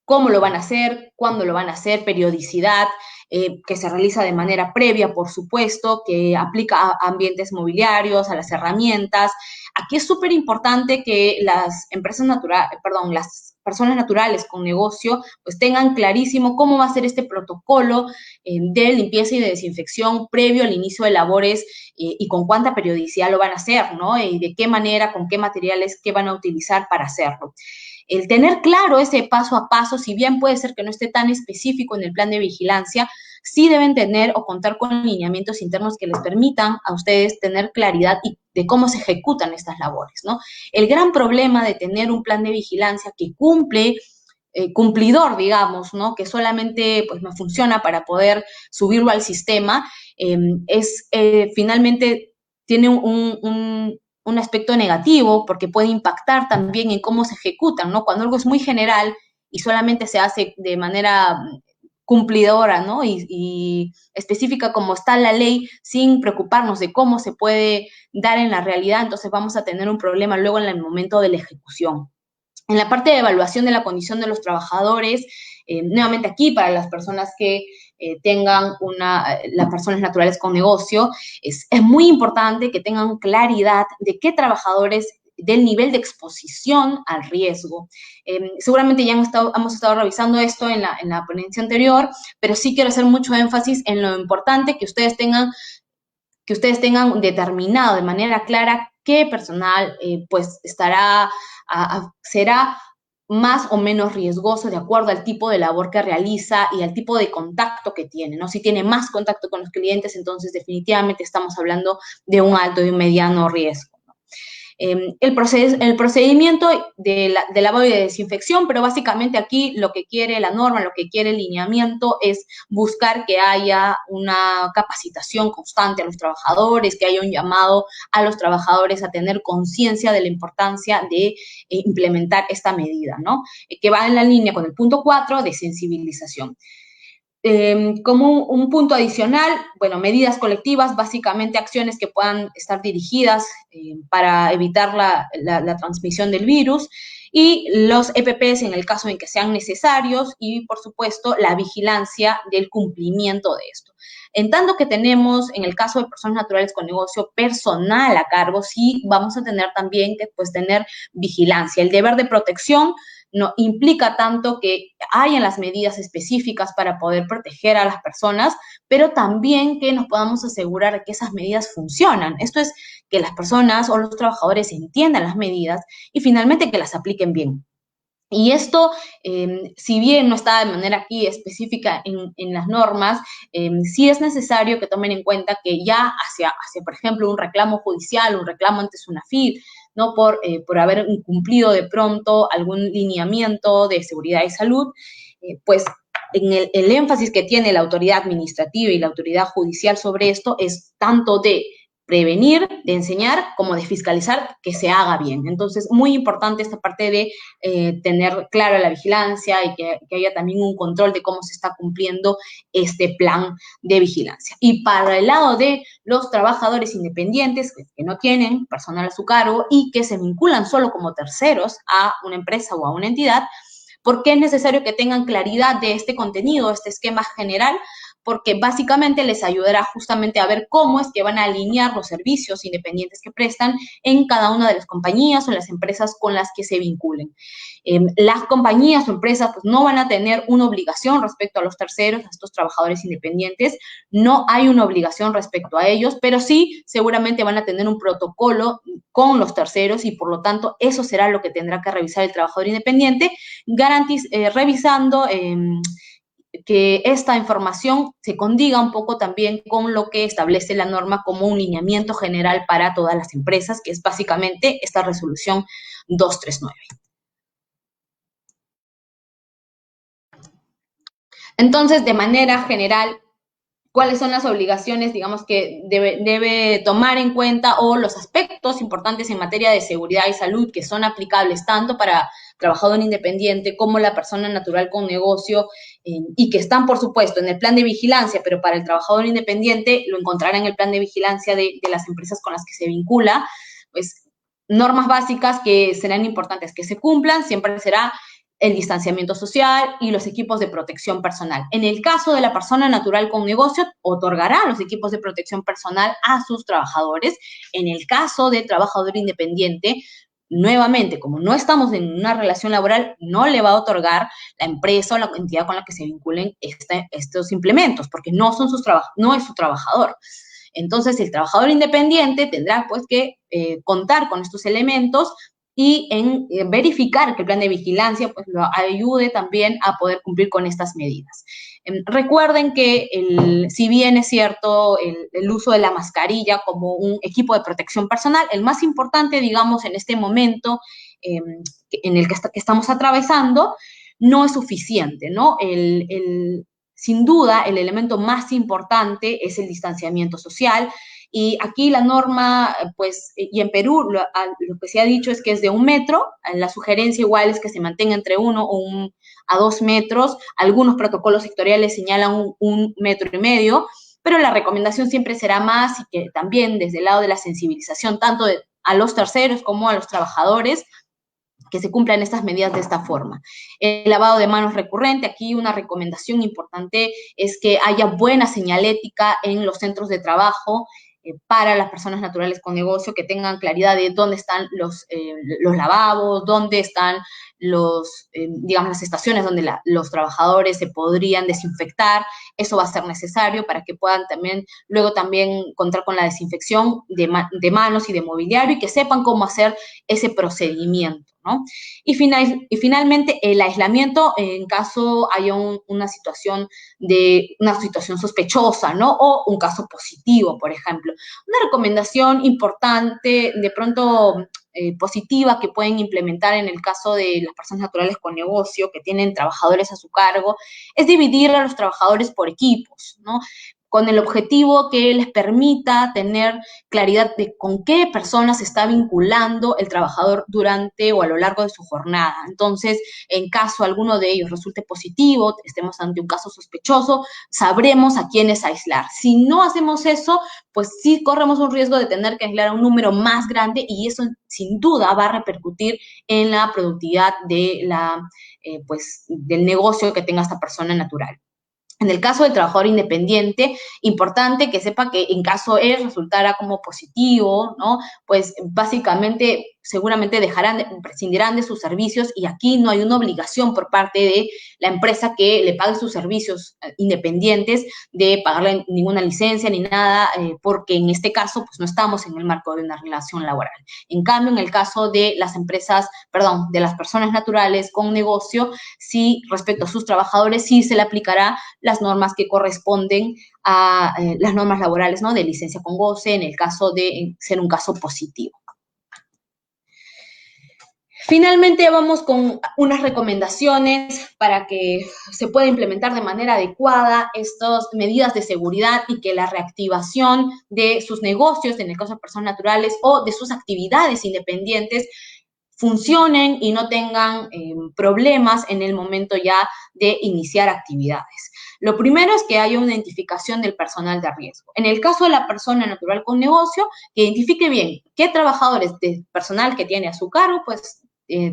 cómo lo van a hacer, cuándo lo van a hacer, periodicidad, que se realiza de manera previa, por supuesto, que aplica a ambientes mobiliarios, a las herramientas. Aquí es súper importante que las las personas naturales con negocio, pues tengan clarísimo cómo va a ser este protocolo de limpieza y de desinfección previo al inicio de labores y con cuánta periodicidad lo van a hacer, ¿no? Y de qué manera, con qué materiales, qué van a utilizar para hacerlo. El tener claro ese paso a paso, si bien puede ser que no esté tan específico en el plan de vigilancia, sí deben tener o contar con lineamientos internos que les permitan a ustedes tener claridad de cómo se ejecutan estas labores, ¿no? El gran problema de tener un plan de vigilancia que cumplidor, digamos, ¿no? Que solamente pues no funciona para poder subirlo al sistema, finalmente tiene un aspecto negativo porque puede impactar también en cómo se ejecutan, ¿no? Cuando algo es muy general y solamente se hace de manera cumplidora, ¿no? Y específica como está la ley, sin preocuparnos de cómo se puede dar en la realidad, entonces vamos a tener un problema luego en el momento de la ejecución. En la parte de evaluación de la condición de los trabajadores, nuevamente aquí para las personas que tengan las personas naturales con negocio, es muy importante que tengan claridad de qué trabajadores del nivel de exposición al riesgo. Seguramente ya hemos estado revisando esto en la ponencia anterior, pero sí quiero hacer mucho énfasis en lo importante que ustedes tengan determinado de manera clara qué personal pues será más o menos riesgoso de acuerdo al tipo de labor que realiza y al tipo de contacto que tiene, ¿no? Si tiene más contacto con los clientes, entonces definitivamente estamos hablando de un alto y un mediano riesgo. El procedimiento de lavado y de desinfección, pero básicamente aquí lo que quiere la norma, lo que quiere el lineamiento es buscar que haya una capacitación constante a los trabajadores, que haya un llamado a los trabajadores a tener conciencia de la importancia de implementar esta medida, ¿no? Que va en la línea con el punto 4 de sensibilización. Como un punto adicional, bueno, medidas colectivas, básicamente acciones que puedan estar dirigidas para evitar la transmisión del virus, y los EPPs en el caso en que sean necesarios, y por supuesto la vigilancia del cumplimiento de esto. En tanto que tenemos, en el caso de personas naturales con negocio, personal a cargo, sí vamos a tener también que pues tener vigilancia. El deber de protección no implica tanto que hayan las medidas específicas para poder proteger a las personas, pero también que nos podamos asegurar de que esas medidas funcionan. Esto es, que las personas o los trabajadores entiendan las medidas y finalmente que las apliquen bien. Y esto, si bien no está de manera aquí específica en las normas, sí es necesario que tomen en cuenta que ya hacia, por ejemplo, un reclamo judicial, un reclamo ante SUNAFIL, ¿no? Por haber incumplido de pronto algún lineamiento de seguridad y salud, pues en el énfasis que tiene la autoridad administrativa y la autoridad judicial sobre esto es tanto de prevenir, de enseñar, como de fiscalizar que se haga bien. Entonces, muy importante esta parte de tener clara la vigilancia y que haya también un control de cómo se está cumpliendo este plan de vigilancia. Y para el lado de los trabajadores independientes que no tienen personal a su cargo y que se vinculan solo como terceros a una empresa o a una entidad, ¿por qué es necesario que tengan claridad de este contenido, este esquema general? Porque básicamente les ayudará justamente a ver cómo es que van a alinear los servicios independientes que prestan en cada una de las compañías o las empresas con las que se vinculen. Las compañías o empresas pues, no van a tener una obligación respecto a los terceros, a estos trabajadores independientes, no hay una obligación respecto a ellos, pero sí seguramente van a tener un protocolo con los terceros y por lo tanto eso será lo que tendrá que revisar el trabajador independiente, revisando que esta información se condiga un poco también con lo que establece la norma como un lineamiento general para todas las empresas, que es básicamente esta resolución 239. Entonces, de manera general, ¿cuáles son las obligaciones, digamos, que debe tomar en cuenta o los aspectos importantes en materia de seguridad y salud que son aplicables tanto para trabajador independiente como la persona natural con negocio y que están, por supuesto, en el plan de vigilancia, pero para el trabajador independiente lo encontrará en el plan de vigilancia de las empresas con las que se vincula? Pues normas básicas que serán importantes que se cumplan, siempre será el distanciamiento social y los equipos de protección personal. En el caso de la persona natural con negocio, otorgará los equipos de protección personal a sus trabajadores. En el caso de trabajador independiente, nuevamente, como no estamos en una relación laboral, no le va a otorgar la empresa o la entidad con la que se vinculen estos implementos, porque no es su trabajador. Entonces, el trabajador independiente tendrá pues que contar con estos elementos y en verificar que el plan de vigilancia pues lo ayude también a poder cumplir con estas medidas. Recuerden que si bien es cierto el uso de la mascarilla como un equipo de protección personal, el más importante, digamos, en este momento en el que estamos atravesando, no es suficiente, ¿no? Sin duda, el elemento más importante es el distanciamiento social, y aquí la norma, pues, y en Perú lo que se ha dicho es que es de 1 metro, la sugerencia igual es que se mantenga entre 1 a 2 metros, algunos protocolos sectoriales señalan 1,5 metros, pero la recomendación siempre será más, y que también desde el lado de la sensibilización, tanto a los terceros como a los trabajadores, que se cumplan estas medidas de esta forma. El lavado de manos recurrente, aquí una recomendación importante es que haya buena señalética en los centros de trabajo para las personas naturales con negocio, que tengan claridad de dónde están los lavabos, dónde están digamos, las estaciones donde los trabajadores se podrían desinfectar. Eso va a ser necesario para que puedan luego contar con la desinfección de manos y de mobiliario, y que sepan cómo hacer ese procedimiento, ¿no? Y finalmente, el aislamiento en caso haya una situación sospechosa, ¿no? O un caso positivo, por ejemplo. Una recomendación importante, de pronto positiva, que pueden implementar en el caso de las personas naturales con negocio que tienen trabajadores a su cargo, es dividir a los trabajadores por equipos, ¿no? Con el objetivo que les permita tener claridad de con qué personas se está vinculando el trabajador durante o a lo largo de su jornada. Entonces, en caso alguno de ellos resulte positivo, estemos ante un caso sospechoso, sabremos a quiénes aislar. Si no hacemos eso, pues sí corremos un riesgo de tener que aislar a un número más grande, y eso sin duda va a repercutir en la productividad del negocio que tenga esta persona natural. En el caso del trabajador independiente, importante que sepa que en caso él resultara como positivo, ¿no? Pues básicamente seguramente prescindirán de sus servicios, y aquí no hay una obligación por parte de la empresa que le pague sus servicios independientes de pagarle ninguna licencia ni nada, porque en este caso pues no estamos en el marco de una relación laboral. En cambio, en el caso de de las personas naturales con negocio, sí, respecto a sus trabajadores, sí se le aplicará las normas que corresponden a las normas laborales, ¿no? De licencia con goce, en el caso de ser un caso positivo. Finalmente, vamos con unas recomendaciones para que se pueda implementar de manera adecuada estas medidas de seguridad, y que la reactivación de sus negocios, en el caso de personas naturales, o de sus actividades independientes, funcionen y no tengan problemas en el momento ya de iniciar actividades. Lo primero es que haya una identificación del personal de riesgo. En el caso de la persona natural con negocio, que identifique bien qué trabajadores de personal que tiene a su cargo, pues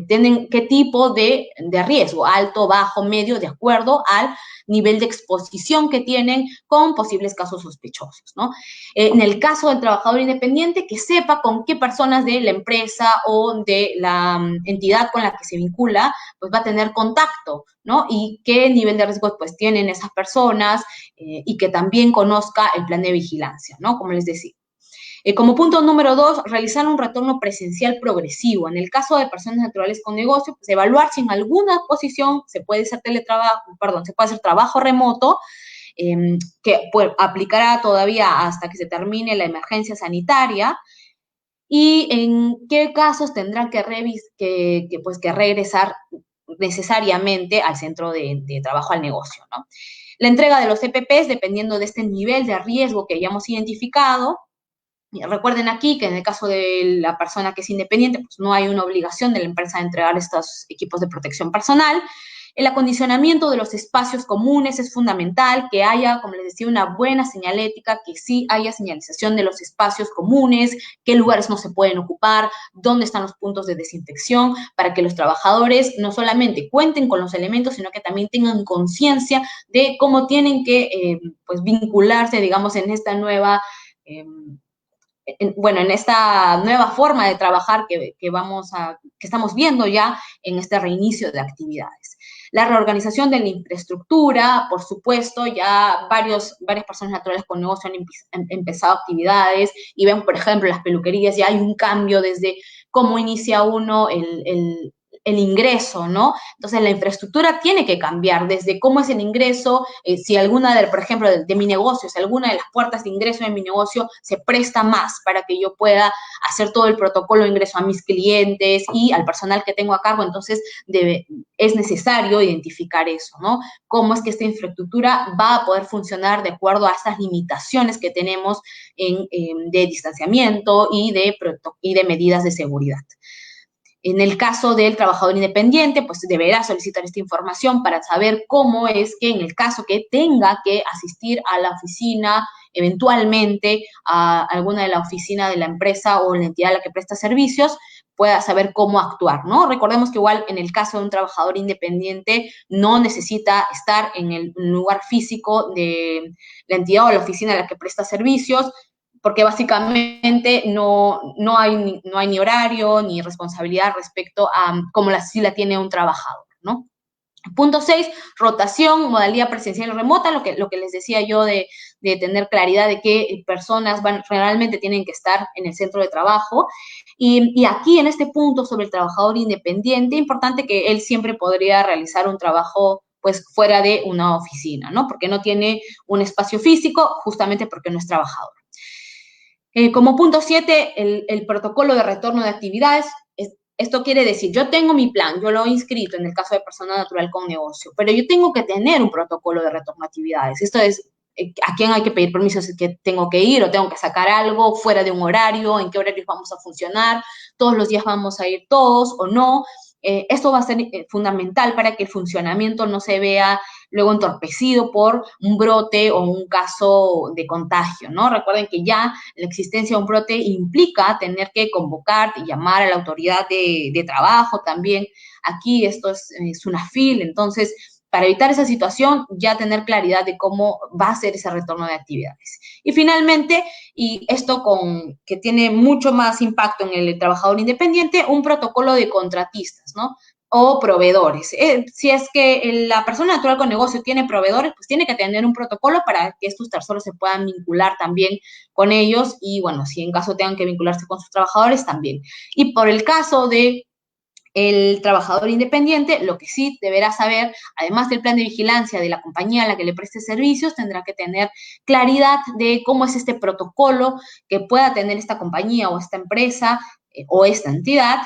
tienen qué tipo de riesgo, alto, bajo, medio, de acuerdo al nivel de exposición que tienen con posibles casos sospechosos, ¿no? En el caso del trabajador independiente, que sepa con qué personas de la empresa o de la entidad con la que se vincula, pues va a tener contacto, ¿no? Y qué nivel de riesgo pues tienen esas personas, y que también conozca el plan de vigilancia, ¿no? Como les decía. Como punto número 2, realizar un retorno presencial progresivo. En el caso de personas naturales con negocio, pues evaluar si en alguna posición se puede hacer trabajo remoto, que pues, aplicará todavía hasta que se termine la emergencia sanitaria, y en qué casos tendrán que regresar necesariamente al centro de trabajo, al negocio, ¿no? La entrega de los EPPs, dependiendo de este nivel de riesgo que hayamos identificado. Recuerden aquí que en el caso de la persona que es independiente, pues no hay una obligación de la empresa de entregar estos equipos de protección personal. El acondicionamiento de los espacios comunes es fundamental, que haya, como les decía, una buena señalética, que sí haya señalización de los espacios comunes, qué lugares no se pueden ocupar, dónde están los puntos de desinfección, para que los trabajadores no solamente cuenten con los elementos, sino que también tengan conciencia de cómo tienen que vincularse, digamos, en esta nueva en esta nueva forma de trabajar que estamos viendo ya en este reinicio de actividades. La reorganización de la infraestructura, por supuesto, ya varias personas naturales con negocio han empezado actividades, y ven, por ejemplo, las peluquerías, ya hay un cambio desde cómo inicia uno el ingreso, ¿no? Entonces, la infraestructura tiene que cambiar desde cómo es el ingreso, si alguna por ejemplo, de mi negocio, si alguna de las puertas de ingreso de mi negocio se presta más para que yo pueda hacer todo el protocolo de ingreso a mis clientes y al personal que tengo a cargo, entonces es necesario identificar eso, ¿no? Cómo es que esta infraestructura va a poder funcionar de acuerdo a estas limitaciones que tenemos de distanciamiento y de medidas de seguridad. En el caso del trabajador independiente, pues deberá solicitar esta información para saber cómo es que en el caso que tenga que asistir a la oficina, eventualmente a alguna de la oficina de la empresa o la entidad a la que presta servicios, pueda saber cómo actuar, ¿no? Recordemos que igual en el caso de un trabajador independiente no necesita estar en el lugar físico de la entidad o la oficina a la que presta servicios, porque básicamente no hay ni horario ni responsabilidad respecto a cómo si la tiene un trabajador, ¿no? Punto 6, rotación, modalidad presencial y remota, lo que les decía yo de tener claridad de qué personas realmente tienen que estar en el centro de trabajo. Y aquí, en este punto sobre el trabajador independiente, importante que él siempre podría realizar un trabajo pues fuera de una oficina, ¿no? Porque no tiene un espacio físico, justamente porque no es trabajador. Como punto 7, el protocolo de retorno de actividades. Esto quiere decir, yo tengo mi plan, yo lo he inscrito en el caso de persona natural con negocio, pero yo tengo que tener un protocolo de retorno de actividades. Esto es, ¿a quién hay que pedir permiso? ¿Es que tengo que ir o tengo que sacar algo fuera de un horario? ¿En qué horarios vamos a funcionar? ¿Todos los días vamos a ir todos o no? Esto va a ser fundamental para que el funcionamiento no se vea luego entorpecido por un brote o un caso de contagio, ¿no? Recuerden que ya la existencia de un brote implica tener que convocar y llamar a la autoridad de trabajo también. Aquí esto es una fila, entonces, para evitar esa situación, ya tener claridad de cómo va a ser ese retorno de actividades. Y finalmente, y esto que tiene mucho más impacto en el trabajador independiente, un protocolo de contratistas, ¿no? O proveedores. Si es que la persona natural con negocio tiene proveedores, pues tiene que tener un protocolo para que estos terceros se puedan vincular también con ellos y, bueno, si en caso tengan que vincularse con sus trabajadores, también. Y por el caso de el trabajador independiente, lo que sí deberá saber, además del plan de vigilancia de la compañía a la que le preste servicios, tendrá que tener claridad de cómo es este protocolo que pueda tener esta compañía o esta empresa o esta entidad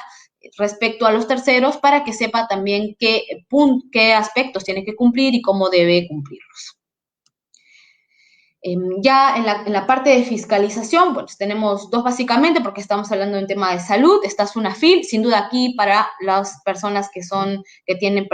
respecto a los terceros para que sepa también qué aspectos tiene que cumplir y cómo debe cumplirlos. Ya en la parte de fiscalización, pues tenemos dos básicamente, porque estamos hablando de un tema de salud. Está SUNAFIL, sin duda aquí para las personas que tienen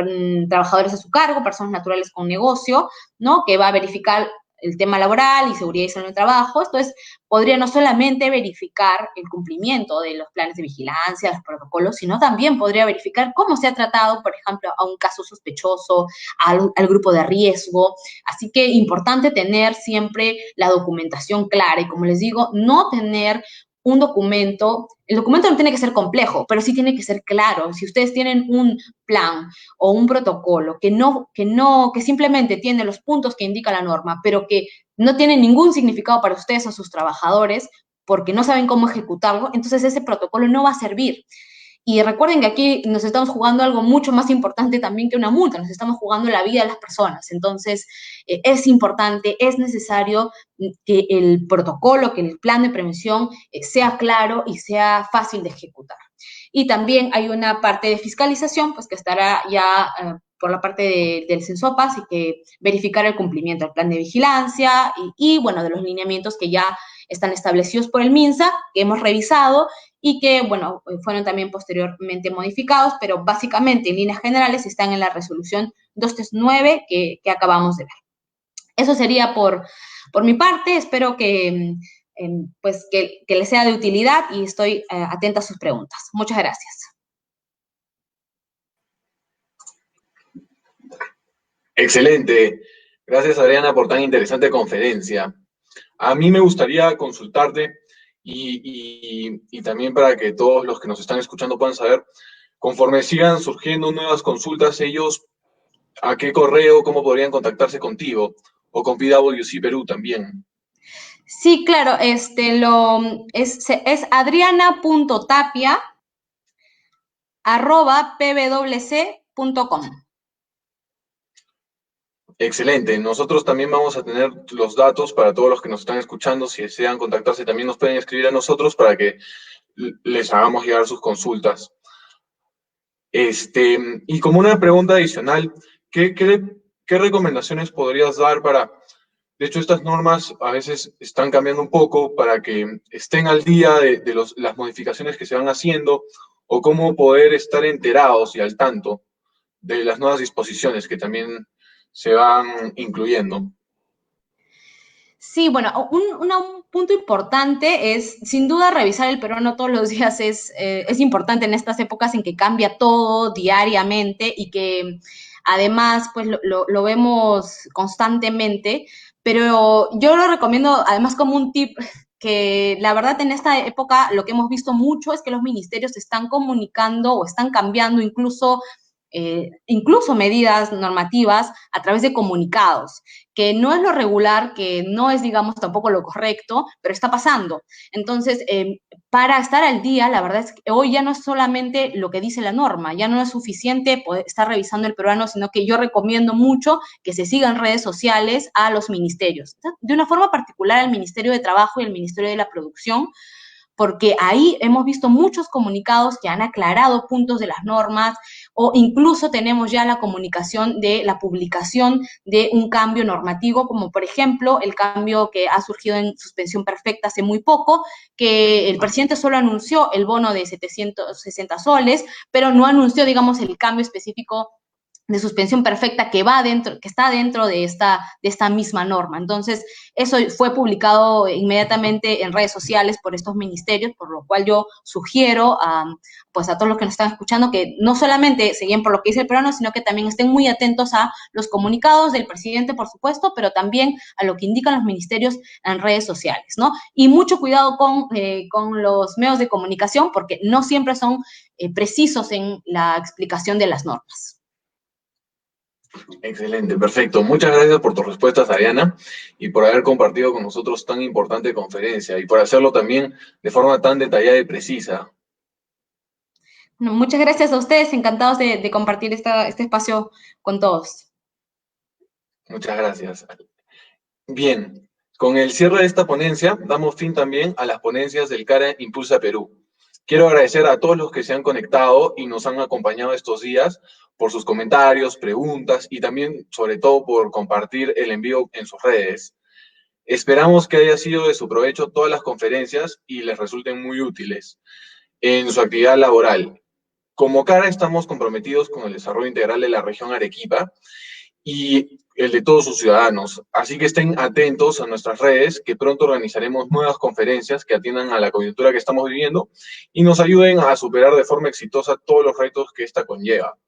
trabajadores a su cargo, personas naturales con negocio, ¿no? Que va a verificar el tema laboral y seguridad y salud en el trabajo. Entonces, podría no solamente verificar el cumplimiento de los planes de vigilancia, los protocolos, sino también podría verificar cómo se ha tratado, por ejemplo, a un caso sospechoso, al grupo de riesgo. Así que importante tener siempre la documentación clara y, como les digo, no tener un documento. El documento no tiene que ser complejo, pero sí tiene que ser claro. Si ustedes tienen un plan o un protocolo que simplemente tiene los puntos que indica la norma, pero que no tiene ningún significado para ustedes o sus trabajadores porque no saben cómo ejecutarlo, entonces ese protocolo no va a servir. Y recuerden que aquí nos estamos jugando algo mucho más importante también que una multa, nos estamos jugando la vida de las personas. Entonces, es importante, es necesario que el protocolo, que el plan de prevención sea claro y sea fácil de ejecutar. Y también hay una parte de fiscalización, pues que estará ya por la parte del Censopas y que verificar el cumplimiento del plan de vigilancia y bueno, de los lineamientos que ya están establecidos por el MINSA, que hemos revisado y que, bueno, fueron también posteriormente modificados, pero básicamente en líneas generales están en la resolución 239 que acabamos de ver. Eso sería por mi parte. Espero que les sea de utilidad y estoy atenta a sus preguntas. Muchas gracias. Excelente. Gracias, Adriana, por tan interesante conferencia. A mí me gustaría consultarte y también para que todos los que nos están escuchando puedan saber, conforme sigan surgiendo nuevas consultas, ellos, ¿a qué correo, cómo podrían contactarse contigo? O con PwC Perú también. Sí, claro, es adriana.tapia @pwc.com. Excelente. Nosotros también vamos a tener los datos para todos los que nos están escuchando. Si desean contactarse, también nos pueden escribir a nosotros para que les hagamos llegar sus consultas. Y como una pregunta adicional, ¿qué recomendaciones podrías dar para... De hecho, estas normas a veces están cambiando un poco para que estén al día de las modificaciones que se van haciendo o cómo poder estar enterados y al tanto de las nuevas disposiciones que también se van incluyendo? Sí, bueno, un punto importante es, sin duda, revisar el peruano todos los días es importante en estas épocas en que cambia todo diariamente y que además pues lo vemos constantemente, pero yo lo recomiendo además como un tip que la verdad en esta época lo que hemos visto mucho es que los ministerios se están comunicando o están cambiando incluso medidas normativas a través de comunicados, que no es lo regular, que no es, digamos, tampoco lo correcto, pero está pasando. Entonces, para estar al día, la verdad es que hoy ya no es solamente lo que dice la norma, ya no es suficiente poder estar revisando el peruano, sino que yo recomiendo mucho que se sigan redes sociales a los ministerios, de una forma particular al Ministerio de Trabajo y al Ministerio de la Producción, porque ahí hemos visto muchos comunicados que han aclarado puntos de las normas o incluso tenemos ya la comunicación de la publicación de un cambio normativo, como por ejemplo el cambio que ha surgido en suspensión perfecta hace muy poco, que el presidente solo anunció el bono de 760 soles, pero no anunció, digamos, el cambio específico de suspensión perfecta que está dentro de esta misma norma. Entonces, eso fue publicado inmediatamente en redes sociales por estos ministerios, por lo cual yo sugiero pues a todos los que nos están escuchando que no solamente se guíen por lo que dice el peruano, sino que también estén muy atentos a los comunicados del presidente, por supuesto, pero también a lo que indican los ministerios en redes sociales, ¿no? Y mucho cuidado con los medios de comunicación, porque no siempre son precisos en la explicación de las normas. Excelente, perfecto. Muchas gracias por tus respuestas, Ariana, y por haber compartido con nosotros tan importante conferencia y por hacerlo también de forma tan detallada y precisa. Muchas gracias a ustedes, encantados de compartir este espacio con todos. Muchas gracias. Bien, con el cierre de esta ponencia, damos fin también a las ponencias del CARA Impulsa Perú. Quiero agradecer a todos los que se han conectado y nos han acompañado estos días por sus comentarios, preguntas y también, sobre todo, por compartir el envío en sus redes. Esperamos que haya sido de su provecho todas las conferencias y les resulten muy útiles en su actividad laboral. Como CARA estamos comprometidos con el desarrollo integral de la región Arequipa y el de todos sus ciudadanos. Así que estén atentos a nuestras redes, que pronto organizaremos nuevas conferencias que atiendan a la coyuntura que estamos viviendo y nos ayuden a superar de forma exitosa todos los retos que esta conlleva.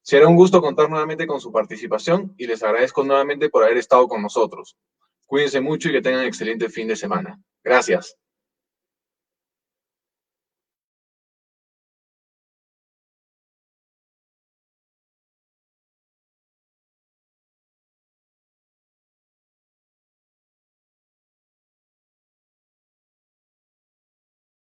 Será un gusto contar nuevamente con su participación y les agradezco nuevamente por haber estado con nosotros. Cuídense mucho y que tengan un excelente fin de semana. Gracias.